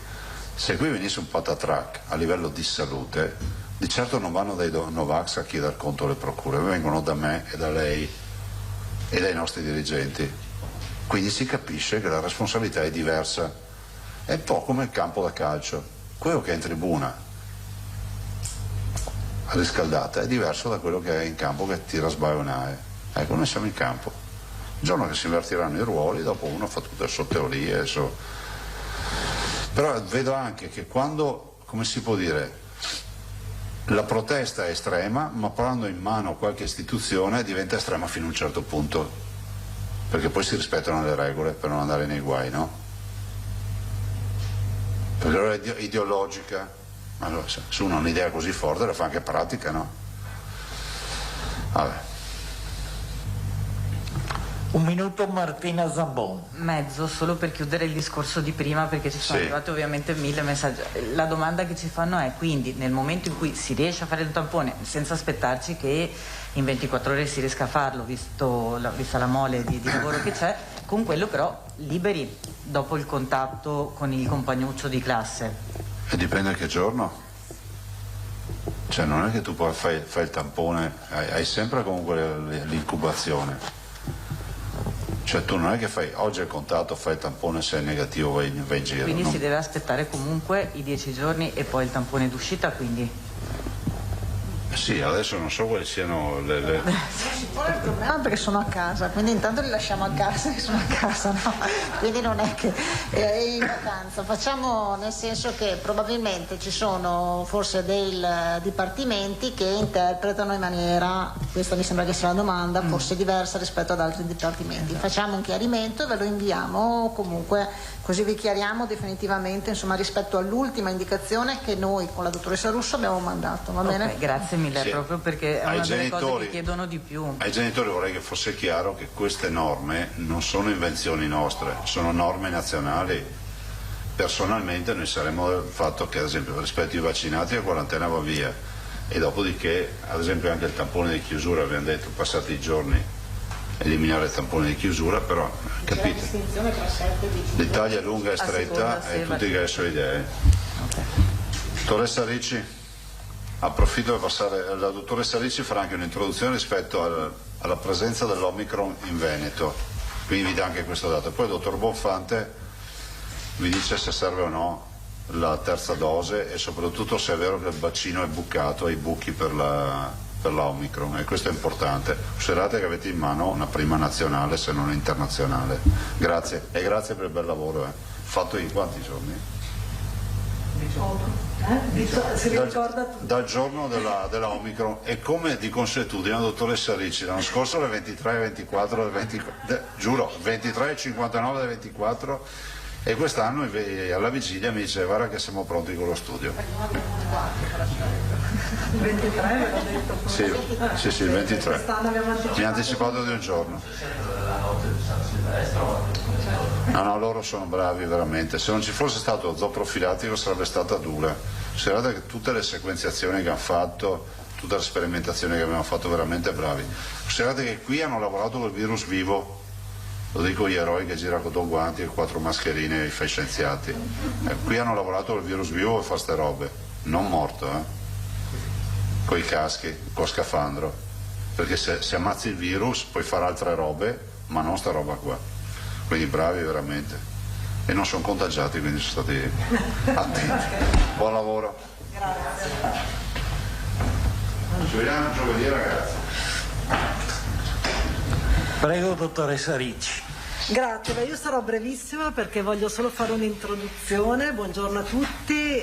Se qui venisse un patatrac a livello di salute, di certo non vanno dai Novax a chiedere conto alle procure, vengono da me e da lei e dai nostri dirigenti. Quindi si capisce che la responsabilità è diversa. È un po' come il campo da calcio, quello che è in tribuna riscaldata è diverso da quello che è in campo che tira sbaionare. Ecco, noi siamo in campo. Il giorno che si invertiranno i ruoli, dopo uno fa tutte le sue teorie. Però vedo anche che quando, come si può dire, la protesta è estrema, ma prendendo in mano qualche istituzione diventa estrema fino a un certo punto, perché poi si rispettano le regole per non andare nei guai, no? Perché allora è ideologica, allora, se uno ha un'idea così forte la fa anche pratica, no? Vabbè.
Un minuto Martina Zambon.
Mezzo, solo per chiudere il discorso di prima, perché ci sono arrivati ovviamente 1000 messaggi. La domanda che ci fanno è, quindi nel momento in cui si riesce a fare il tampone, senza aspettarci che in 24 ore si riesca a farlo, vista la mole di lavoro che c'è, con quello però liberi dopo il contatto con il compagnuccio di classe?
E dipende che giorno. Cioè non è che tu poi fai il tampone, hai sempre comunque l'incubazione. Cioè tu non è che fai oggi il contatto, fai il tampone, se è negativo vai in giro.
Quindi si deve aspettare comunque i 10 giorni e poi il tampone d'uscita, quindi?
Sì, adesso non so quali siano le...
Non si pone il problema perché sono a casa, quindi intanto li lasciamo a casa e sono a casa, no? Quindi non è che è in vacanza, facciamo nel senso che probabilmente ci sono forse dei dipartimenti che interpretano in maniera, questa mi sembra che sia la domanda, forse diversa rispetto ad altri dipartimenti. Facciamo un chiarimento e ve lo inviamo comunque, così vi chiariamo definitivamente, insomma, rispetto all'ultima indicazione che noi con la dottoressa Russo abbiamo mandato, va bene?
Grazie mille, proprio perché è una delle cose che chiedono di più.
Ai genitori vorrei che fosse chiaro che queste norme non sono invenzioni nostre, sono norme nazionali. Personalmente noi saremmo del fatto che ad esempio rispetto ai vaccinati la quarantena va via e dopodiché ad esempio anche il tampone di chiusura, abbiamo detto passati i giorni eliminare il tampone di chiusura, però capite, l'Italia è lunga e stretta e tutti che le sue idee. Dottoressa Ricci, approfitto per passare, la dottoressa Ricci farà anche un'introduzione rispetto alla presenza dell'Omicron in Veneto, quindi vi dà anche questo dato. Poi il dottor Bonfante vi dice se serve o no la terza dose e soprattutto se è vero che il bacino è bucato, ai buchi per la Omicron, e questo è importante. Osservate che avete in mano una prima nazionale se non internazionale. Grazie e grazie per il bel lavoro. Fatto in quanti giorni? Dal giorno della Omicron, e come di consuetudine la dottoressa Ricci l'anno scorso alle 23 e 24 giuro 23 e 59 alle 24, e quest'anno alla vigilia mi dice guarda che siamo pronti con lo studio.
Il 23 avevo detto?
Sì, il 23. Mi ha anticipato di un giorno. No, loro sono bravi veramente. Se non ci fosse stato lo zoo profilatico sarebbe stata dura. Osservate che tutte le sequenziazioni che hanno fatto, tutte le sperimentazioni che abbiamo fatto, veramente bravi. Osservate che qui hanno lavorato col virus vivo, lo dico gli eroi che gira con due guanti e 4 mascherine e fa i scienziati. Qui hanno lavorato col virus vivo e fa ste robe, non morto, con i caschi, con scafandro, perché se ammazzi il virus puoi fare altre robe, ma non sta roba qua. Quindi bravi veramente, e non sono contagiati, quindi sono stati attenti. Buon lavoro.
Grazie.
Ci vediamo giovedì, ragazzi.
Prego, dottoressa Ricci.
Grazie, io sarò brevissima perché voglio solo fare un'introduzione. Buongiorno a tutti.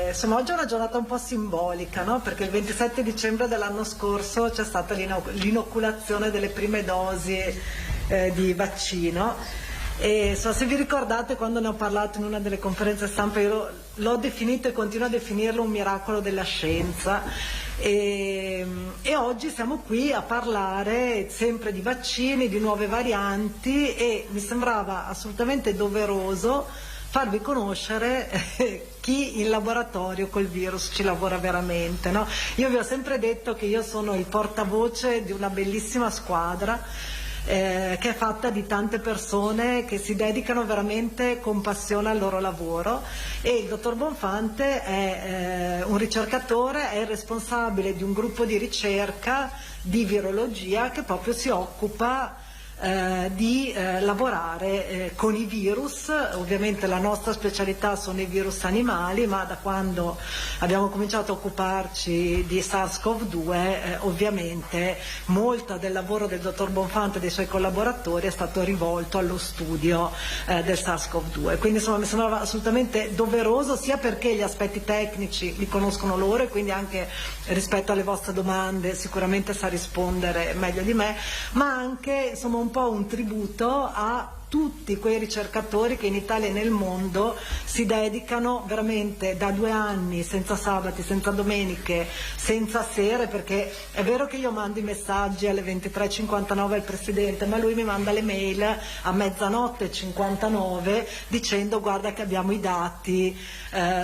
Insomma, oggi è una giornata un po' simbolica, no? Perché il 27 dicembre dell'anno scorso c'è stata l'inoculazione delle prime dosi di vaccino, E se vi ricordate, quando ne ho parlato in una delle conferenze stampa, io l'ho definito e continuo a definirlo un miracolo della scienza, e oggi siamo qui a parlare sempre di vaccini, di nuove varianti, e mi sembrava assolutamente doveroso farvi conoscere chi in laboratorio col virus ci lavora veramente, no? Io vi ho sempre detto che io sono il portavoce di una bellissima squadra che è fatta di tante persone che si dedicano veramente con passione al loro lavoro, e il dottor Bonfante è un ricercatore, è il responsabile di un gruppo di ricerca di virologia che proprio si occupa di lavorare con i virus. Ovviamente la nostra specialità sono i virus animali, ma da quando abbiamo cominciato a occuparci di SARS-CoV-2 ovviamente molto del lavoro del dottor Bonfante e dei suoi collaboratori è stato rivolto allo studio del SARS-CoV-2, quindi insomma mi sembrava assolutamente doveroso, sia perché gli aspetti tecnici li conoscono loro e quindi anche rispetto alle vostre domande sicuramente sa rispondere meglio di me, ma anche insomma un po' un tributo a tutti quei ricercatori che in Italia e nel mondo si dedicano veramente da 2 anni, senza sabati, senza domeniche, senza sere, perché è vero che io mando i messaggi alle 23:59 al Presidente, ma lui mi manda le mail a 00:59 dicendo guarda che abbiamo i dati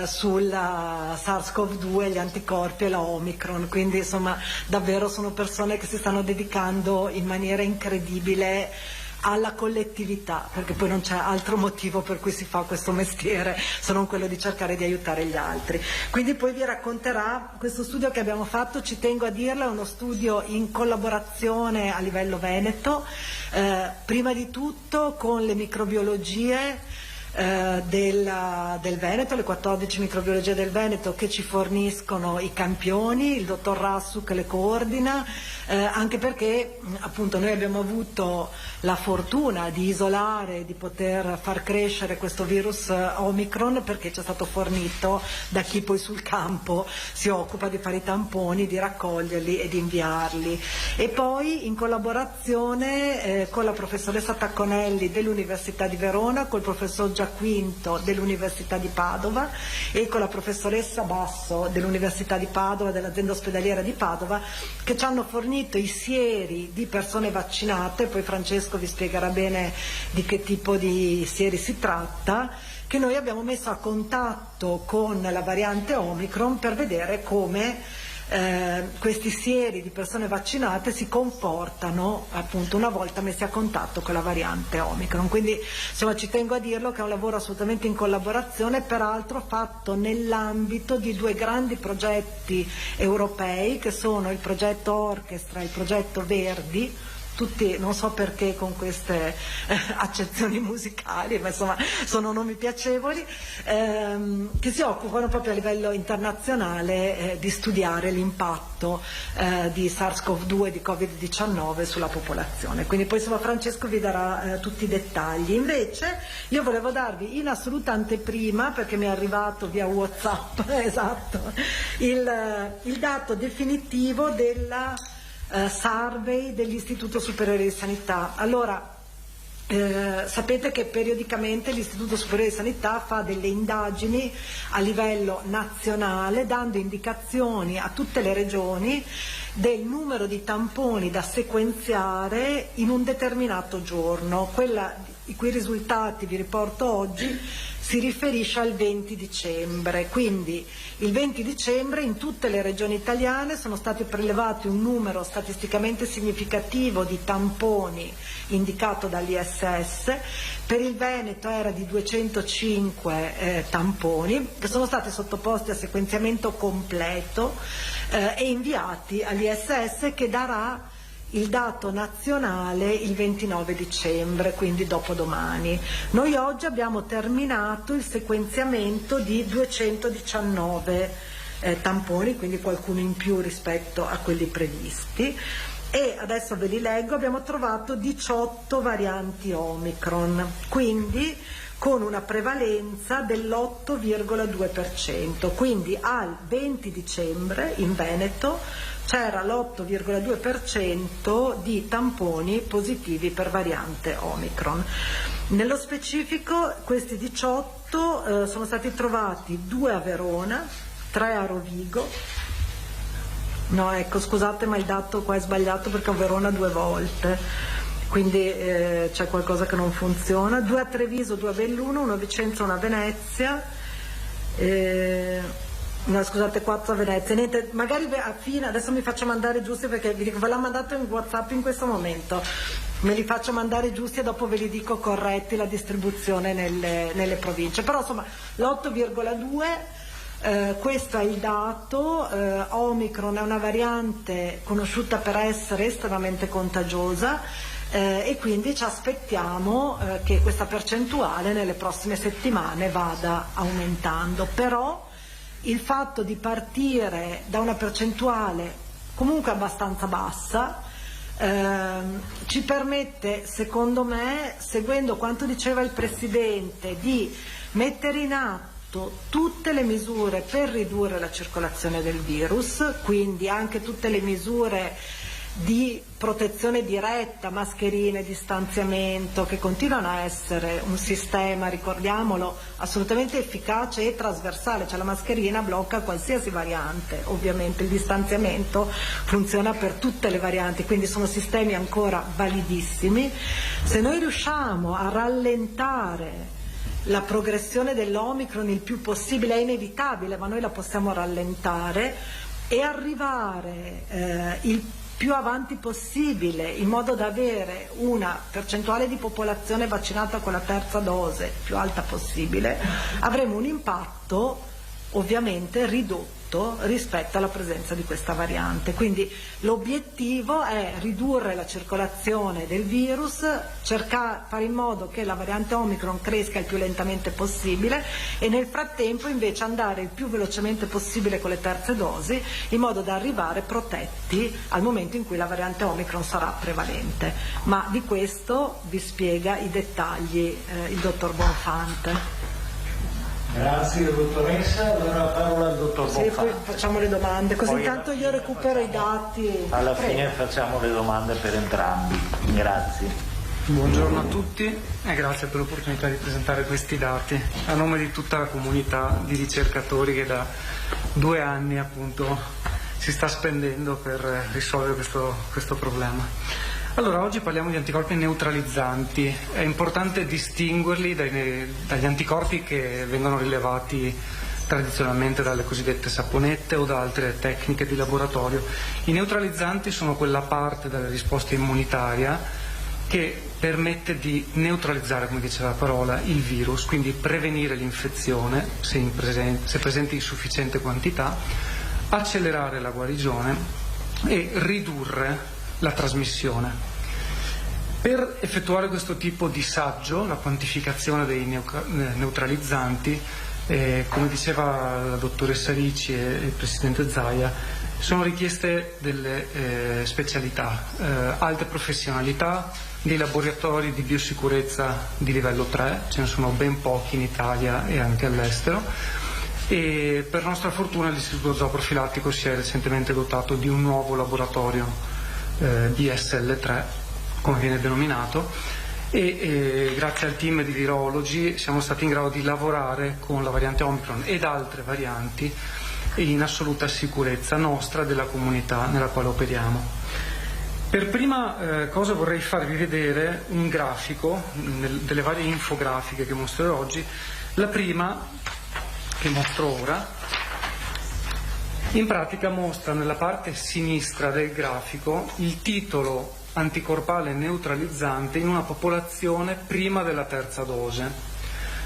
sulla SARS-CoV-2, gli anticorpi e la Omicron, quindi insomma davvero sono persone che si stanno dedicando in maniera incredibile alla collettività, perché poi non c'è altro motivo per cui si fa questo mestiere se non quello di cercare di aiutare gli altri. Quindi poi vi racconterà questo studio che abbiamo fatto, ci tengo a dirlo, è uno studio in collaborazione a livello veneto, prima di tutto con le microbiologie del Veneto, le 14 microbiologie del Veneto che ci forniscono i campioni, il dottor Rassu che le coordina, anche perché appunto noi abbiamo avuto la fortuna di isolare, di poter far crescere questo virus Omicron, perché ci è stato fornito da chi poi sul campo si occupa di fare i tamponi, di raccoglierli e di inviarli. E poi in collaborazione con la professoressa Tacconelli dell'Università di Verona, col professor Giaquinto dell'Università di Padova e con la professoressa Basso dell'Università di Padova, dell'azienda ospedaliera di Padova, che ci hanno fornito i sieri di persone vaccinate, poi Francesco vi spiegherà bene di che tipo di sieri si tratta, che noi abbiamo messo a contatto con la variante Omicron per vedere come questi sieri di persone vaccinate si comportano appunto una volta messi a contatto con la variante Omicron. Quindi insomma ci tengo a dirlo che è un lavoro assolutamente in collaborazione, peraltro fatto nell'ambito di 2 grandi progetti europei che sono il progetto Orchestra e il progetto Verdi, tutti non so perché con queste accezioni musicali, ma insomma sono nomi piacevoli, che si occupano proprio a livello internazionale di studiare l'impatto di SARS-CoV-2 e di Covid-19 sulla popolazione. Quindi poi insomma Francesco vi darà tutti i dettagli. Invece io volevo darvi in assoluta anteprima, perché mi è arrivato via WhatsApp esatto, il dato definitivo della survey dell'Istituto Superiore di Sanità. Allora, sapete che periodicamente l'Istituto Superiore di Sanità fa delle indagini a livello nazionale, dando indicazioni a tutte le regioni del numero di tamponi da sequenziare in un determinato giorno. Quella i cui risultati vi riporto oggi si riferisce al 20 dicembre, quindi il 20 dicembre in tutte le regioni italiane sono stati prelevati un numero statisticamente significativo di tamponi indicato dall'ISS. Per il Veneto era di 205 tamponi che sono stati sottoposti a sequenziamento completo e inviati all'ISS, che darà il dato nazionale il 29 dicembre, quindi dopodomani. Noi oggi abbiamo terminato il sequenziamento di 219 tamponi, quindi qualcuno in più rispetto a quelli previsti, e adesso ve li leggo. Abbiamo trovato 18 varianti Omicron, quindi con una prevalenza dell'8,2%, quindi al 20 dicembre in Veneto c'era l'8,2% di tamponi positivi per variante Omicron. Nello specifico questi 18 sono stati trovati 2 a Verona, 3 a Rovigo. No, ecco, scusate, ma il dato qua è sbagliato perché a Verona 2 volte, quindi c'è qualcosa che non funziona. 2 a Treviso, 2 a Belluno, 1 a Vicenza, 1 a Venezia, no scusate, 4 a Venezia. Niente, magari adesso mi faccio mandare giusti, perché vi dico, ve l'ha mandato in WhatsApp in questo momento, me li faccio mandare giusti e dopo ve li dico corretti la distribuzione nelle province. Però insomma l'8,2, questo è il dato. Omicron è una variante conosciuta per essere estremamente contagiosa, e quindi ci aspettiamo che questa percentuale nelle prossime settimane vada aumentando. Però il fatto di partire da una percentuale comunque abbastanza bassa ci permette, secondo me, seguendo quanto diceva il Presidente, di mettere in atto tutte le misure per ridurre la circolazione del virus, quindi anche tutte le misure di protezione diretta, mascherine, distanziamento, che continuano a essere un sistema, ricordiamolo, assolutamente efficace e trasversale, cioè la mascherina blocca qualsiasi variante, ovviamente il distanziamento funziona per tutte le varianti, quindi sono sistemi ancora validissimi. Se noi riusciamo a rallentare la progressione dell'Omicron il più possibile, è inevitabile, ma noi la possiamo rallentare e arrivare il più avanti possibile, in modo da avere una percentuale di popolazione vaccinata con la terza dose più alta possibile, avremo un impatto ovviamente ridotto rispetto alla presenza di questa variante. Quindi l'obiettivo è ridurre la circolazione del virus, fare in modo che la variante Omicron cresca il più lentamente possibile e nel frattempo invece andare il più velocemente possibile con le terze dosi, in modo da arrivare protetti al momento in cui la variante Omicron sarà prevalente. Ma di questo vi spiega i dettagli il dottor Bonfante.
Grazie dottoressa, allora parola al dottor Bonfante.
Sì, poi facciamo le domande, così
Poi
intanto io recupero i dati.
Alla
Prego.
fine facciamo le domande per entrambi. Grazie.
Buongiorno a tutti e grazie per l'opportunità di presentare questi dati a nome di tutta la comunità di ricercatori che da 2 anni appunto si sta spendendo per risolvere questo problema. Allora, oggi parliamo di anticorpi neutralizzanti. È importante distinguerli dagli anticorpi che vengono rilevati tradizionalmente dalle cosiddette saponette o da altre tecniche di laboratorio. I neutralizzanti sono quella parte della risposta immunitaria che permette di neutralizzare, come dice la parola, il virus, quindi prevenire l'infezione se presente in sufficiente quantità, accelerare la guarigione e ridurre la trasmissione. Per effettuare questo tipo di saggio, la quantificazione dei neutralizzanti, come diceva la dottoressa Ricci e il presidente Zaia, sono richieste delle specialità, alte professionalità, dei laboratori di biosicurezza di livello 3, ce ne sono ben pochi in Italia e anche all'estero, e per nostra fortuna l'Istituto Zooprofilattico si è recentemente dotato di un nuovo laboratorio BSL3, come viene denominato, e grazie al team di virologi siamo stati in grado di lavorare con la variante Omicron ed altre varianti in assoluta sicurezza nostra, della comunità nella quale operiamo. Per prima cosa vorrei farvi vedere un grafico delle varie infografiche che mostrerò oggi. La prima, che mostro ora, in pratica mostra nella parte sinistra del grafico il titolo anticorpale neutralizzante in una popolazione prima della terza dose,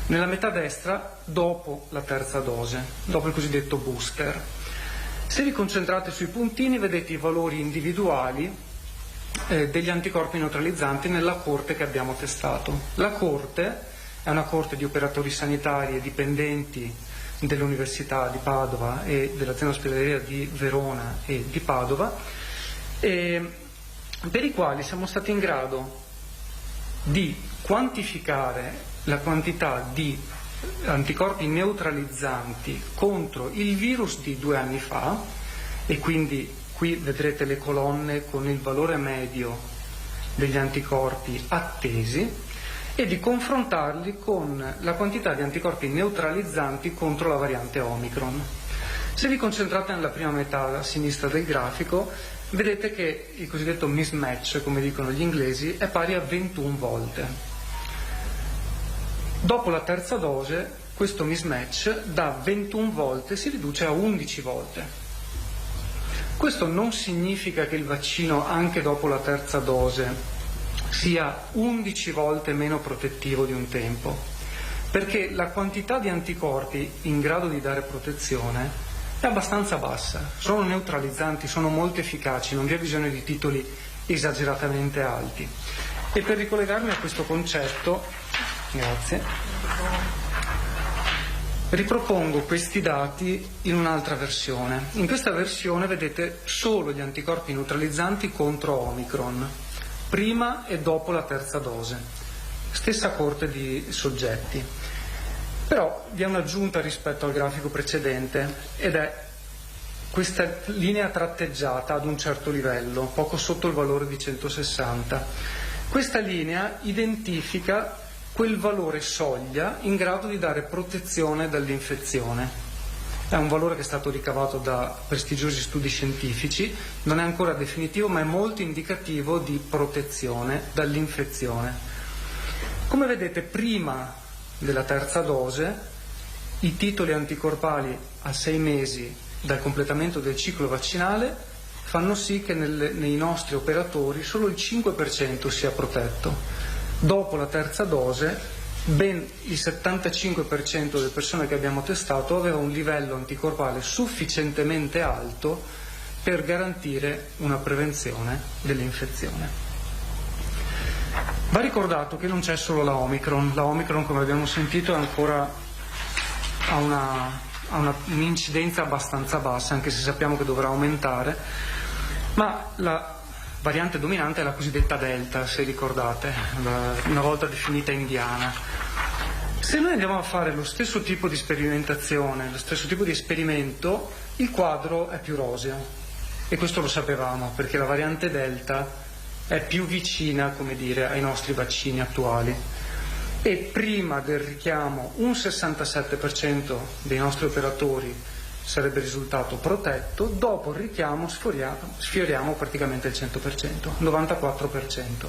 nella metà destra dopo la terza dose, dopo il cosiddetto booster. Se vi concentrate sui puntini vedete i valori individuali degli anticorpi neutralizzanti nella corte che abbiamo testato. La corte è una corte di operatori sanitari e dipendenti dell'Università di Padova e dell'azienda ospedaliera di Verona e di Padova, per i quali siamo stati in grado di quantificare la quantità di anticorpi neutralizzanti contro il virus di 2 anni fa, e quindi qui vedrete le colonne con il valore medio degli anticorpi attesi, e di confrontarli con la quantità di anticorpi neutralizzanti contro la variante Omicron. Se vi concentrate nella prima metà a sinistra del grafico, vedete che il cosiddetto mismatch, come dicono gli inglesi, è pari a 21 volte. Dopo la terza dose, questo mismatch da 21 volte si riduce a 11 volte. Questo non significa che il vaccino, anche dopo la terza dose, sia 11 volte meno protettivo di un tempo, perché la quantità di anticorpi in grado di dare protezione è abbastanza bassa, sono neutralizzanti, sono molto efficaci, non vi è bisogno di titoli esageratamente alti. E per ricollegarmi a questo concetto, grazie, ripropongo questi dati in un'altra versione. In questa versione vedete solo gli anticorpi neutralizzanti contro Omicron, prima e dopo la terza dose, stessa coorte di soggetti. Però vi è un'aggiunta rispetto al grafico precedente, ed è questa linea tratteggiata ad un certo livello, poco sotto il valore di 160. Questa linea identifica quel valore soglia in grado di dare protezione dall'infezione. È un valore che è stato ricavato da prestigiosi studi scientifici, non è ancora definitivo, ma è molto indicativo di protezione dall'infezione. Come vedete, prima della terza dose, i titoli anticorpali a 6 mesi dal completamento del ciclo vaccinale fanno sì che nei nostri operatori solo il 5% sia protetto. Dopo la terza dose, ben il 75% delle persone che abbiamo testato aveva un livello anticorpale sufficientemente alto per garantire una prevenzione dell'infezione. Va ricordato che non c'è solo la Omicron, come abbiamo sentito, è ancora ha un'incidenza abbastanza bassa, anche se sappiamo che dovrà aumentare, ma la variante dominante è la cosiddetta Delta, se ricordate, una volta definita indiana. Se noi andiamo a fare lo stesso tipo di sperimentazione, lo stesso tipo di esperimento, il quadro è più roseo, e questo lo sapevamo, perché la variante Delta è più vicina, come dire, ai nostri vaccini attuali, e prima del richiamo un 67% dei nostri operatori sarebbe risultato protetto, dopo il richiamo sfioriamo praticamente il 100%, 94%.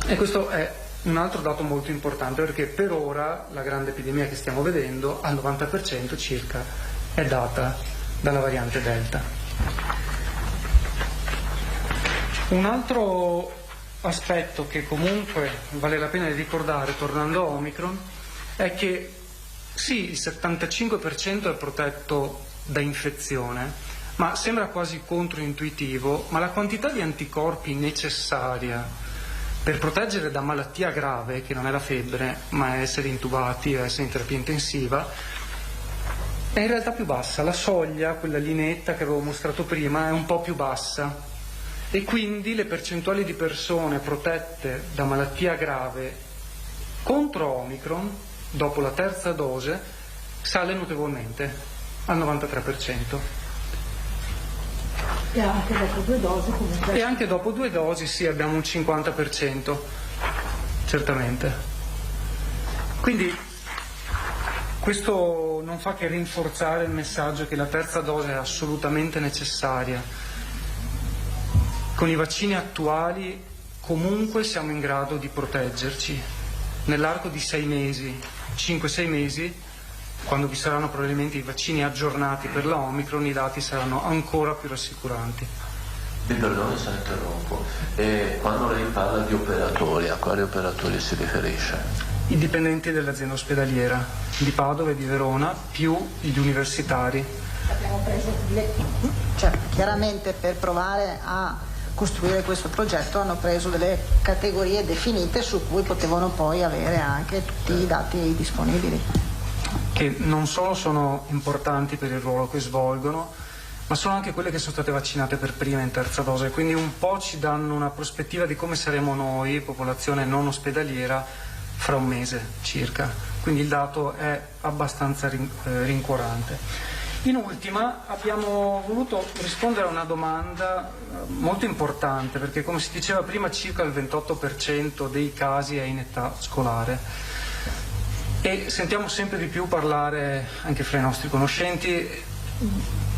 E questo è un altro dato molto importante, perché per ora la grande epidemia che stiamo vedendo al 90% circa è data dalla variante Delta. Un altro aspetto che comunque vale la pena di ricordare, tornando a Omicron, è che sì, il 75% è protetto da infezione, ma sembra quasi controintuitivo, ma la quantità di anticorpi necessaria per proteggere da malattia grave, che non è la febbre, ma è essere intubati o essere in terapia intensiva, è in realtà più bassa. La soglia, quella lineetta che avevo mostrato prima, è un po' più bassa, e quindi le percentuali di persone protette da malattia grave contro Omicron dopo la terza dose sale notevolmente al 93%.
E anche dopo 2 dosi comunque.
E anche dopo 2 dosi sì, abbiamo un 50%, certamente. Quindi questo non fa che rinforzare il messaggio che la terza dose è assolutamente necessaria. Con i vaccini attuali comunque siamo in grado di proteggerci. Nell'arco di 6 mesi, 5-6 mesi, quando vi saranno probabilmente i vaccini aggiornati per la Omicron, i dati saranno ancora più rassicuranti.
Mi perdoni se interrompo. E quando lei parla di operatori, a quali operatori si riferisce?
I dipendenti dell'azienda ospedaliera di Padova e di Verona, più gli universitari.
Abbiamo preso chiaramente per provare a costruire questo progetto hanno preso delle categorie definite su cui potevano poi avere anche tutti i dati disponibili.
Che non solo sono importanti per il ruolo che svolgono, ma sono anche quelle che sono state vaccinate per prima in terza dose, quindi un po' ci danno una prospettiva di come saremo noi, popolazione non ospedaliera, fra un mese circa, quindi il dato è abbastanza rincuorante. In ultima abbiamo voluto rispondere a una domanda molto importante, perché come si diceva prima circa il 28% dei casi è in età scolare e sentiamo sempre di più parlare anche fra i nostri conoscenti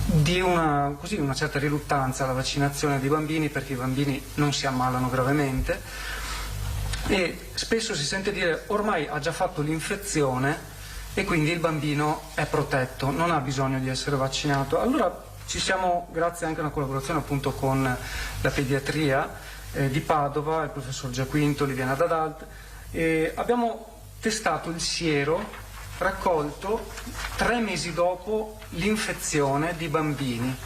di una certa riluttanza alla vaccinazione dei bambini, perché i bambini non si ammalano gravemente e spesso si sente dire ormai ha già fatto l'infezione e quindi il bambino è protetto, non ha bisogno di essere vaccinato. Allora ci siamo, grazie anche a una collaborazione appunto con la pediatria di Padova, il professor Giaquinto, Liviana Dadalt, abbiamo testato il siero raccolto 3 mesi dopo l'infezione di bambini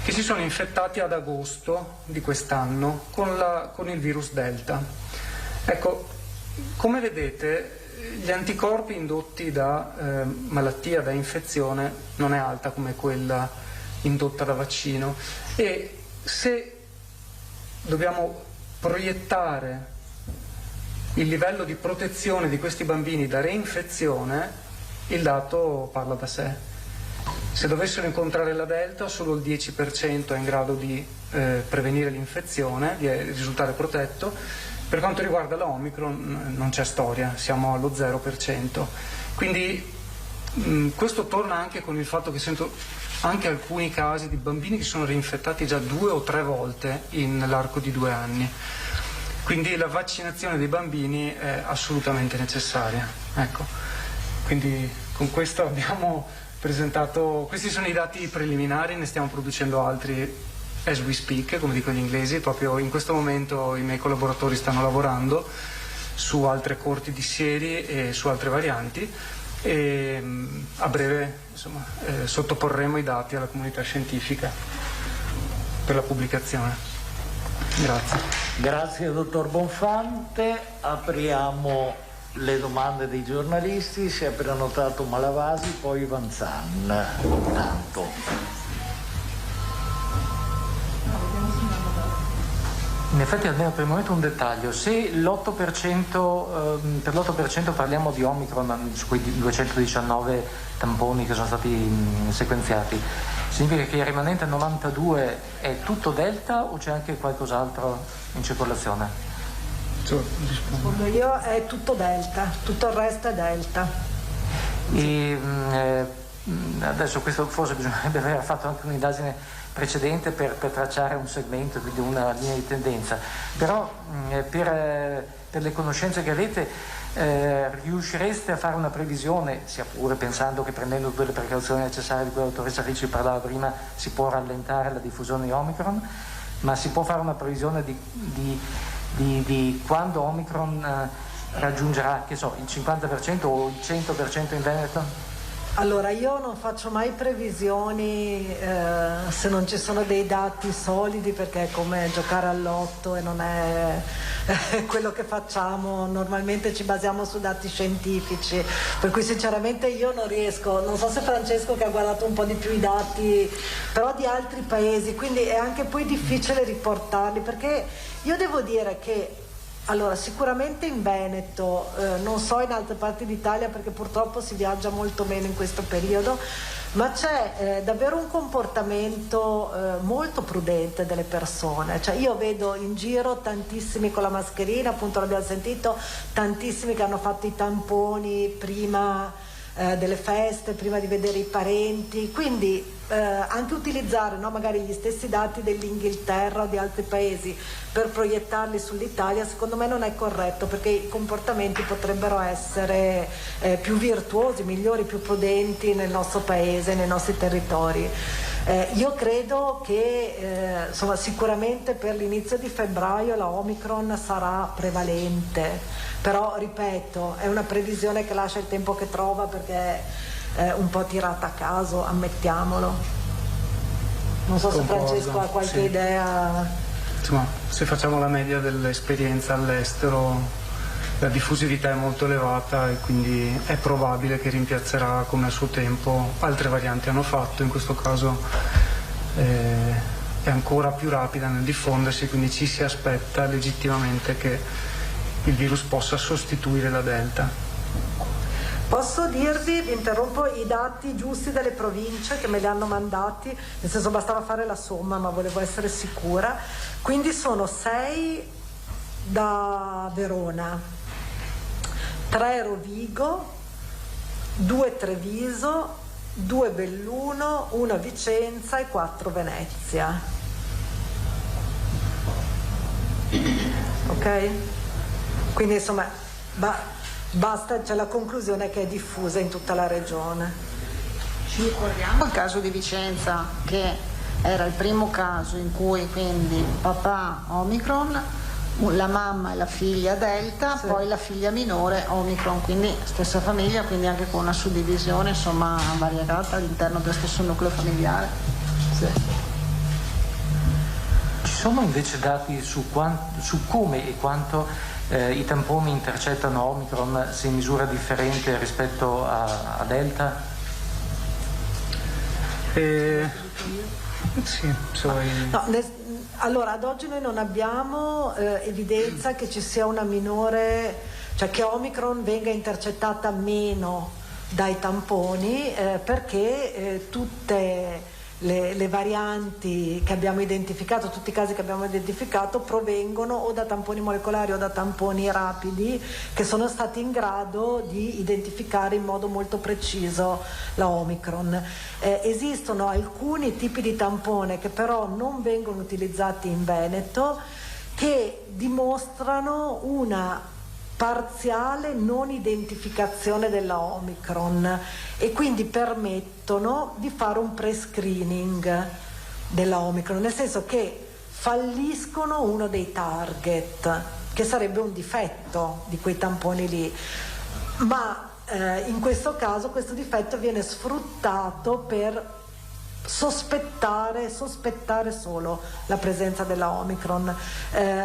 che si sono infettati ad agosto di quest'anno con il virus Delta. Ecco, come vedete gli anticorpi indotti da malattia, da infezione, non è alta come quella indotta da vaccino e se dobbiamo proiettare il livello di protezione di questi bambini da reinfezione, il dato parla da sé. Se dovessero incontrare la Delta, solo il 10% è in grado di prevenire l'infezione, di risultare protetto. Per quanto riguarda la Omicron non c'è storia, siamo allo 0%. Quindi questo torna anche con il fatto che sento anche alcuni casi di bambini che sono reinfettati già 2 o 3 volte nell'arco di 2 anni. Quindi la vaccinazione dei bambini è assolutamente necessaria. Ecco. Quindi con questo abbiamo presentato, questi sono i dati preliminari, ne stiamo producendo altri as we speak, come dicono gli inglesi. Proprio in questo momento i miei collaboratori stanno lavorando su altre corti di sieri e su altre varianti e a breve sottoporremo i dati alla comunità scientifica per la pubblicazione. Grazie.
Grazie dottor Bonfante. Apriamo le domande dei giornalisti. Si è prenotato Malavasi, poi Vanzan. Intanto.
In effetti almeno per il momento un dettaglio, se l'8%, per l'8% parliamo di Omicron su quei 219 tamponi che sono stati sequenziati, significa che il rimanente 92 è tutto Delta o c'è anche qualcos'altro in circolazione?
Rispondo io, è tutto Delta, tutto il resto è Delta.
E adesso questo forse bisognerebbe aver fatto anche un'indagine precedente per tracciare un segmento, quindi una linea di tendenza, però per le conoscenze che avete riuscireste a fare una previsione, sia pure pensando che prendendo tutte le precauzioni necessarie di cui la dottoressa Ricci parlava prima si può rallentare la diffusione di Omicron, ma si può fare una previsione di quando Omicron raggiungerà, che so, il 50% o il 100% in Veneto?
Allora, io non faccio mai previsioni se non ci sono dei dati solidi, perché è come giocare all'otto e non è quello che facciamo. Normalmente ci basiamo su dati scientifici, per cui sinceramente io non riesco, non so se Francesco che ha guardato un po' di più i dati, però di altri paesi, quindi è anche poi difficile riportarli, perché io devo dire che allora, sicuramente in Veneto, non so in altre parti d'Italia perché purtroppo si viaggia molto meno in questo periodo, ma c'è davvero un comportamento molto prudente delle persone. Cioè, io vedo in giro tantissimi con la mascherina, appunto l'abbiamo sentito, tantissimi che hanno fatto i tamponi prima delle feste, prima di vedere i parenti, quindi anche utilizzare magari gli stessi dati dell'Inghilterra o di altri paesi per proiettarli sull'Italia, secondo me non è corretto, perché i comportamenti potrebbero essere più virtuosi, migliori, più prudenti nel nostro paese, nei nostri territori. Io credo che insomma, sicuramente per l'inizio di febbraio la Omicron sarà prevalente, però ripeto, è una previsione che lascia il tempo che trova, perché è un po' tirata a caso, ammettiamolo. Non so se Francesco ha qualche idea.
Insomma, se facciamo la media dell'esperienza all'estero, la diffusività è molto elevata e quindi è probabile che rimpiazzerà, come a suo tempo altre varianti hanno fatto. In questo caso è ancora più rapida nel diffondersi, quindi ci si aspetta legittimamente che il virus possa sostituire la Delta.
Posso dirvi, vi interrompo, i dati giusti delle province che me li hanno mandati, nel senso bastava fare la somma, ma volevo essere sicura. Quindi sono 6 da Verona, 3 Rovigo, 2 Treviso, 2 Belluno, 1 Vicenza e 4 Venezia. Ok? Quindi insomma basta, c'è la conclusione che è diffusa in tutta la regione.
Ci ricordiamo il caso di Vicenza, che era il primo caso in cui quindi papà Omicron, la mamma e la figlia Delta, sì. Poi la figlia minore Omicron, quindi stessa famiglia, quindi anche con una suddivisione insomma variegata all'interno dello stesso nucleo familiare.
Sì. Ci sono invece dati su come e quanto i tamponi intercettano Omicron se in misura differente rispetto a Delta?
Sì,
allora ad oggi noi non abbiamo evidenza che ci sia una minore, cioè che Omicron venga intercettata meno dai tamponi, perché tutte le varianti che abbiamo identificato, tutti i casi che abbiamo identificato provengono o da tamponi molecolari o da tamponi rapidi che sono stati in grado di identificare in modo molto preciso la Omicron. Esistono alcuni tipi di tampone che però non vengono utilizzati in Veneto, che dimostrano una parziale non identificazione della Omicron e quindi permettono di fare un pre-screening della Omicron, nel senso che falliscono uno dei target, che sarebbe un difetto di quei tamponi lì, ma in questo caso questo difetto viene sfruttato per sospettare solo la presenza della Omicron,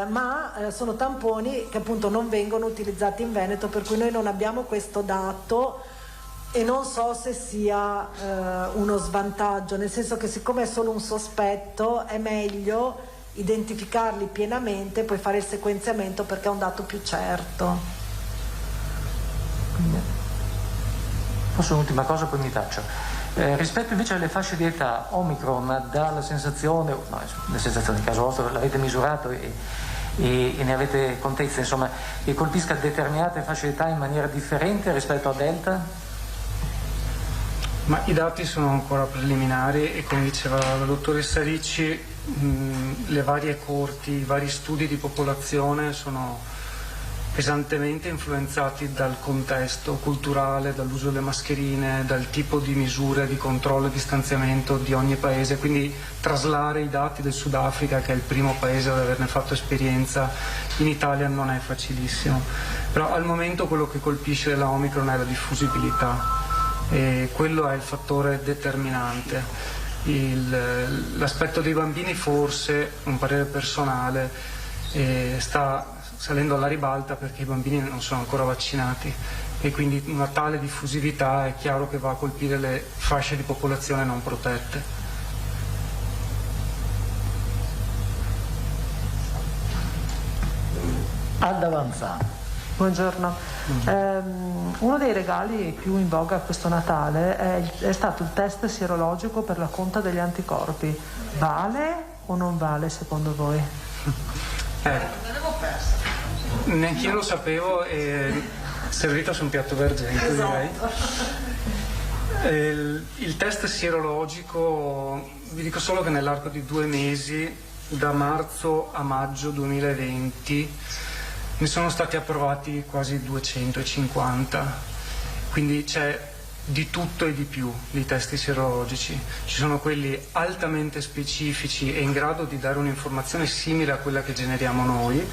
ma sono tamponi che appunto non vengono utilizzati in Veneto, per cui noi non abbiamo questo dato e non so se sia uno svantaggio, nel senso che siccome è solo un sospetto è meglio identificarli pienamente e poi fare il sequenziamento perché è un dato più certo.
Forse un'ultima cosa, poi mi taccio. Rispetto invece alle fasce di età, Omicron dà la sensazione, in caso vostro l'avete misurato e ne avete contezza, insomma, che colpisca determinate fasce di età in maniera differente rispetto a Delta?
Ma i dati sono ancora preliminari e, come diceva la dottoressa Ricci, le varie corti, i vari studi di popolazione sono pesantemente influenzati dal contesto culturale, dall'uso delle mascherine, dal tipo di misure di controllo e distanziamento di ogni paese, quindi traslare i dati del Sudafrica, che è il primo paese ad averne fatto esperienza, in Italia non è facilissimo. Però al momento quello che colpisce la Omicron è la diffusibilità e quello è il fattore determinante. L'aspetto dei bambini, forse, un parere personale, sta salendo alla ribalta perché i bambini non sono ancora vaccinati e quindi una tale diffusività è chiaro che va a colpire le fasce di popolazione non protette.
Ad Avanzano.
Buongiorno. Uno dei regali più in voga questo Natale è stato il test sierologico per la conta degli anticorpi. Vale o non vale secondo voi?
Neanch'io lo sapevo e servito su un piatto d'argento, direi. Il test sierologico, vi dico solo che nell'arco di 2 mesi, da marzo a maggio 2020, ne sono stati approvati quasi 250, quindi c'è di tutto e di più di test sierologici. Ci sono quelli altamente specifici e in grado di dare un'informazione simile a quella che generiamo noi,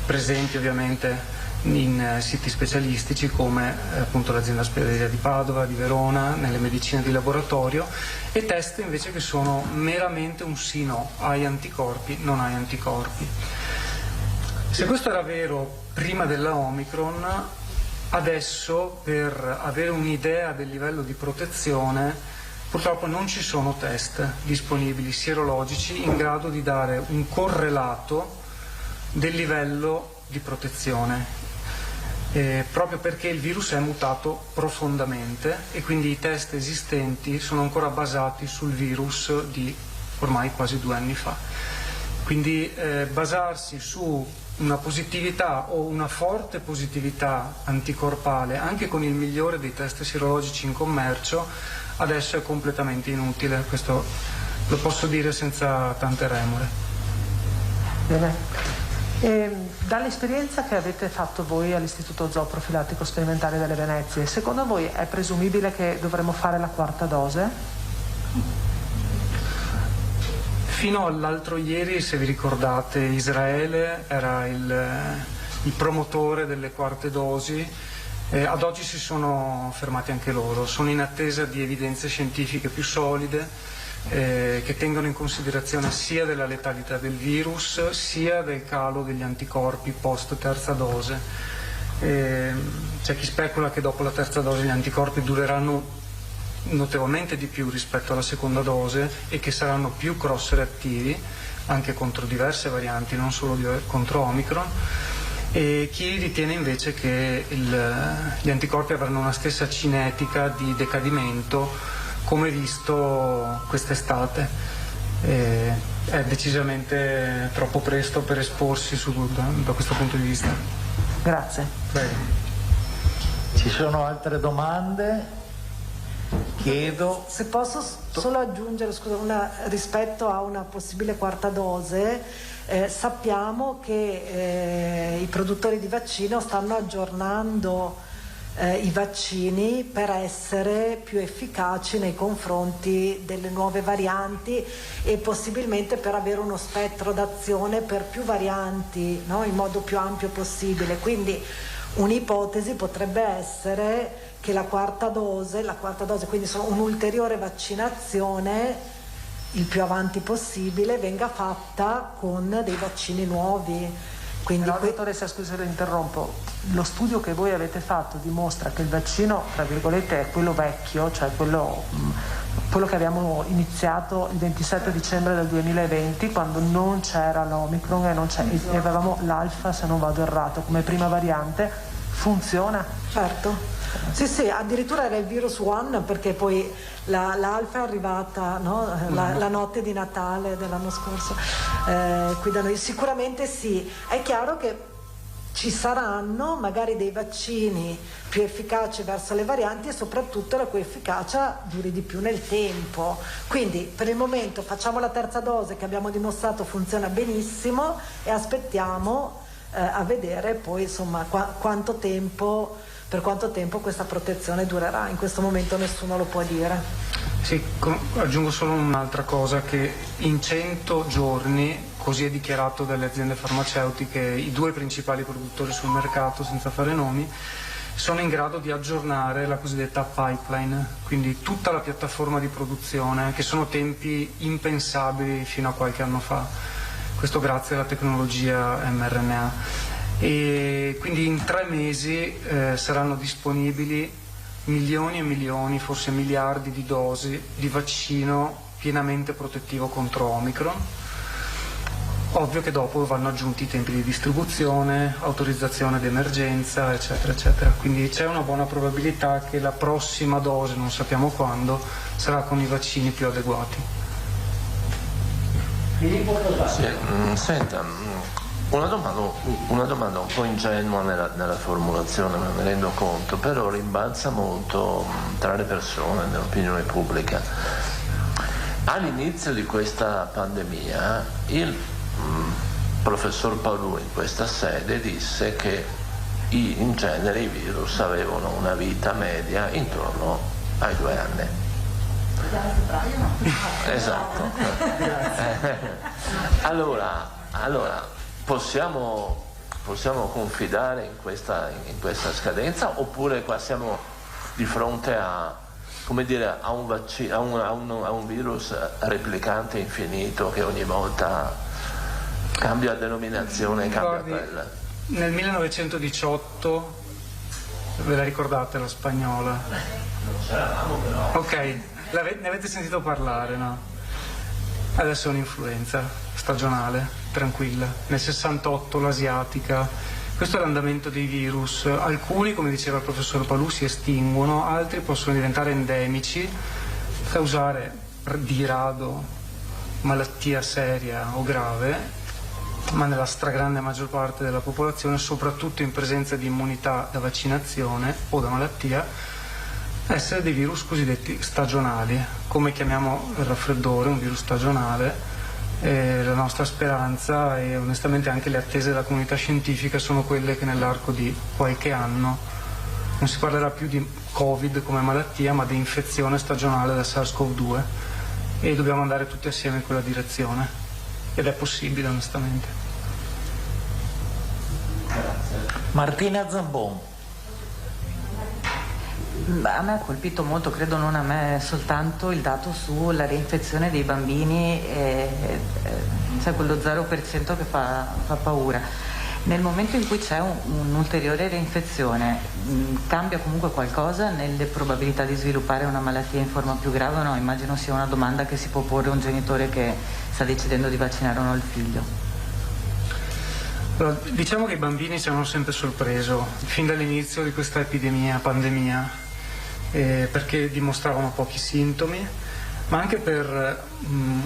presenti ovviamente in siti specialistici come appunto l'azienda ospedaliera di Padova, di Verona, nelle medicine di laboratorio, e test invece che sono meramente un sì-no, hai anticorpi, non hai anticorpi. Se questo era vero prima della Omicron, adesso per avere un'idea del livello di protezione purtroppo non ci sono test disponibili sierologici in grado di dare un correlato del livello di protezione. proprio perché il virus è mutato profondamente e quindi i test esistenti sono ancora basati sul virus di ormai quasi 2 anni fa. Quindi basarsi su una positività o una forte positività anticorpale anche con il migliore dei test sierologici in commercio adesso è completamente inutile, questo lo posso dire senza tante remore.
Bene. Dall'esperienza che avete fatto voi all'Istituto Zooprofilattico Sperimentale delle Venezie, secondo voi è presumibile che dovremo fare la 4ª dose?
Fino all'altro ieri, se vi ricordate, Israele era il promotore delle 4th dosi, ad oggi si sono fermati anche loro, sono in attesa di evidenze scientifiche più solide che tengono in considerazione sia della letalità del virus sia del calo degli anticorpi post 3ª dose. C'è chi specula che dopo la 3ª dose gli anticorpi dureranno notevolmente di più rispetto alla 2ª dose e che saranno più cross-reattivi anche contro diverse varianti, non solo contro Omicron, e chi ritiene invece che gli anticorpi avranno una stessa cinetica di decadimento come visto quest'estate. È decisamente troppo presto per esporsi da questo punto di vista.
Grazie.
Prego.
Ci sono altre domande? Chiedo.
Se posso solo aggiungere, scusa, rispetto a una possibile 4ª dose, sappiamo che i produttori di vaccino stanno aggiornando i vaccini per essere più efficaci nei confronti delle nuove varianti e possibilmente per avere uno spettro d'azione per più varianti, no? In modo più ampio possibile. Quindi un'ipotesi potrebbe essere che la 4ª dose, quindi un'ulteriore vaccinazione il più avanti possibile, venga fatta con dei vaccini nuovi. Quindi
no, dottoressa, scusa se la interrompo, lo studio che voi avete fatto dimostra che il vaccino, tra virgolette, è quello vecchio, cioè quello che abbiamo iniziato il 27 dicembre del 2020, quando non c'era l'Omicron e avevamo l'Alfa, se non vado errato, come prima variante, funziona?
Certo. Sì, addirittura era il virus One, perché poi l'Alfa è arrivata, no? La notte di Natale dell'anno scorso qui da noi. Sicuramente sì, è chiaro che ci saranno magari dei vaccini più efficaci verso le varianti e soprattutto la cui efficacia duri di più nel tempo. Quindi per il momento facciamo la 3ª dose che abbiamo dimostrato funziona benissimo e aspettiamo a vedere poi insomma per quanto tempo questa protezione durerà. In questo momento nessuno lo può dire.
Sì, aggiungo solo un'altra cosa, che in 100 giorni, così è dichiarato dalle aziende farmaceutiche, i 2 principali produttori sul mercato, senza fare nomi, sono in grado di aggiornare la cosiddetta pipeline, quindi tutta la piattaforma di produzione, che sono tempi impensabili fino a qualche anno fa. Questo grazie alla tecnologia mRNA. E quindi in 3 mesi saranno disponibili milioni e milioni, forse miliardi di dosi di vaccino pienamente protettivo contro Omicron. Ovvio che dopo vanno aggiunti i tempi di distribuzione, autorizzazione d'emergenza, eccetera, eccetera. Quindi c'è una buona probabilità che la prossima dose, non sappiamo quando, sarà con i vaccini più adeguati.
Senta, una domanda un po' ingenua nella formulazione, me ne rendo conto, però rimbalza molto tra le persone, nell'opinione pubblica. All'inizio di questa pandemia il professor Paolù in questa sede disse che in genere i virus avevano una vita media intorno ai 2 anni. Esatto. Allora possiamo confidare in questa scadenza, oppure qua siamo di fronte a un vaccino, a un virus replicante infinito che ogni volta cambia denominazione e cambia quella?
Nel 1918, ve la ricordate la spagnola?
Non c'eravamo però.
Ok, ne avete sentito parlare, no? Adesso è un'influenza stagionale, tranquilla. Nel 68 l'asiatica, Questo è l'andamento dei virus. Alcuni, come diceva il professor Palù, si estinguono, altri possono diventare endemici, causare di rado malattia seria o grave, ma nella stragrande maggior parte della popolazione, soprattutto in presenza di immunità da vaccinazione o da malattia, essere dei virus cosiddetti stagionali, come chiamiamo il raffreddore, un virus stagionale. La nostra speranza e onestamente anche le attese della comunità scientifica sono quelle che nell'arco di qualche anno non si parlerà più di Covid come malattia, ma di infezione stagionale da SARS-CoV-2, e dobbiamo andare tutti assieme in quella direzione, ed è possibile onestamente.
Martina Zambon.
A me ha colpito molto, credo non a me soltanto, il dato sulla reinfezione dei bambini, c'è quello 0% che fa paura. Nel momento in cui c'è un'ulteriore reinfezione, cambia comunque qualcosa nelle probabilità di sviluppare una malattia in forma più grave o no? Immagino sia una domanda che si può porre un genitore che sta decidendo di vaccinare o no il figlio.
Allora, diciamo che i bambini ci hanno sempre sorpreso, fin dall'inizio di questa pandemia, perché dimostravano pochi sintomi, ma anche per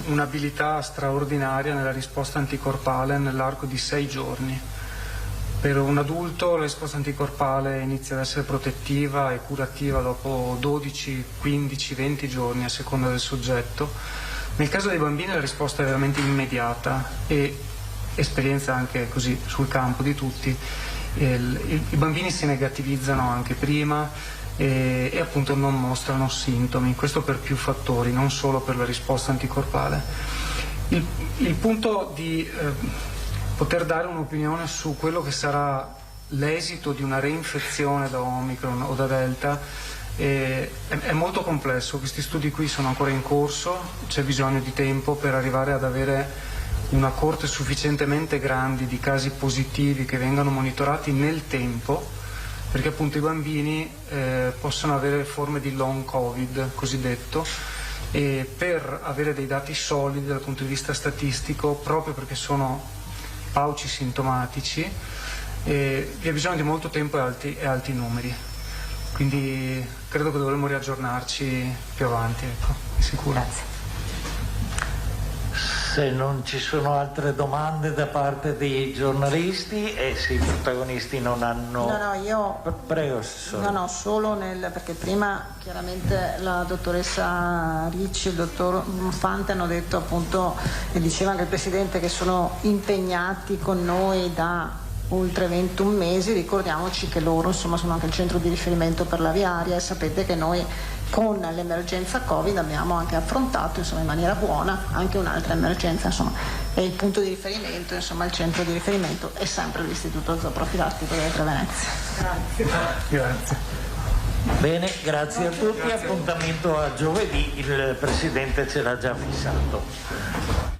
un'abilità straordinaria nella risposta anticorpale nell'arco di 6 giorni. Per un adulto la risposta anticorpale inizia ad essere protettiva e curativa dopo 12, 15, 20 giorni a seconda del soggetto. Nel caso dei bambini la risposta è veramente immediata, e esperienza anche così sul campo di tutti, i bambini si negativizzano anche prima e appunto non mostrano sintomi, questo per più fattori, non solo per la risposta anticorpale. Il punto di poter dare un'opinione su quello che sarà l'esito di una reinfezione da Omicron o da Delta è molto complesso. Questi studi qui sono ancora in corso, c'è bisogno di tempo per arrivare ad avere una corte sufficientemente grande di casi positivi che vengano monitorati nel tempo, perché appunto i bambini possono avere forme di long Covid cosiddetto, e per avere dei dati solidi dal punto di vista statistico, proprio perché sono pauci sintomatici, vi è bisogno di molto tempo e alti numeri, quindi credo che dovremmo riaggiornarci più avanti, ecco, sicuro.
Grazie.
Se non ci sono altre domande da parte dei giornalisti, e se i protagonisti non hanno...
No, io...
Prego, Assessore.
No, solo perché prima chiaramente la dottoressa Ricci e il dottor Fante hanno detto appunto, e diceva anche il Presidente, che sono impegnati con noi da oltre 21 mesi. Ricordiamoci che loro insomma sono anche il centro di riferimento per la viaria, e sapete che noi con l'emergenza Covid abbiamo anche affrontato insomma in maniera buona anche un'altra emergenza, insomma, e il punto di riferimento, insomma il centro di riferimento è sempre l'Istituto Zooprofilattico delle Tre Venezie.
Grazie.
Bene, grazie a tutti, appuntamento a giovedì, il Presidente ce l'ha già fissato.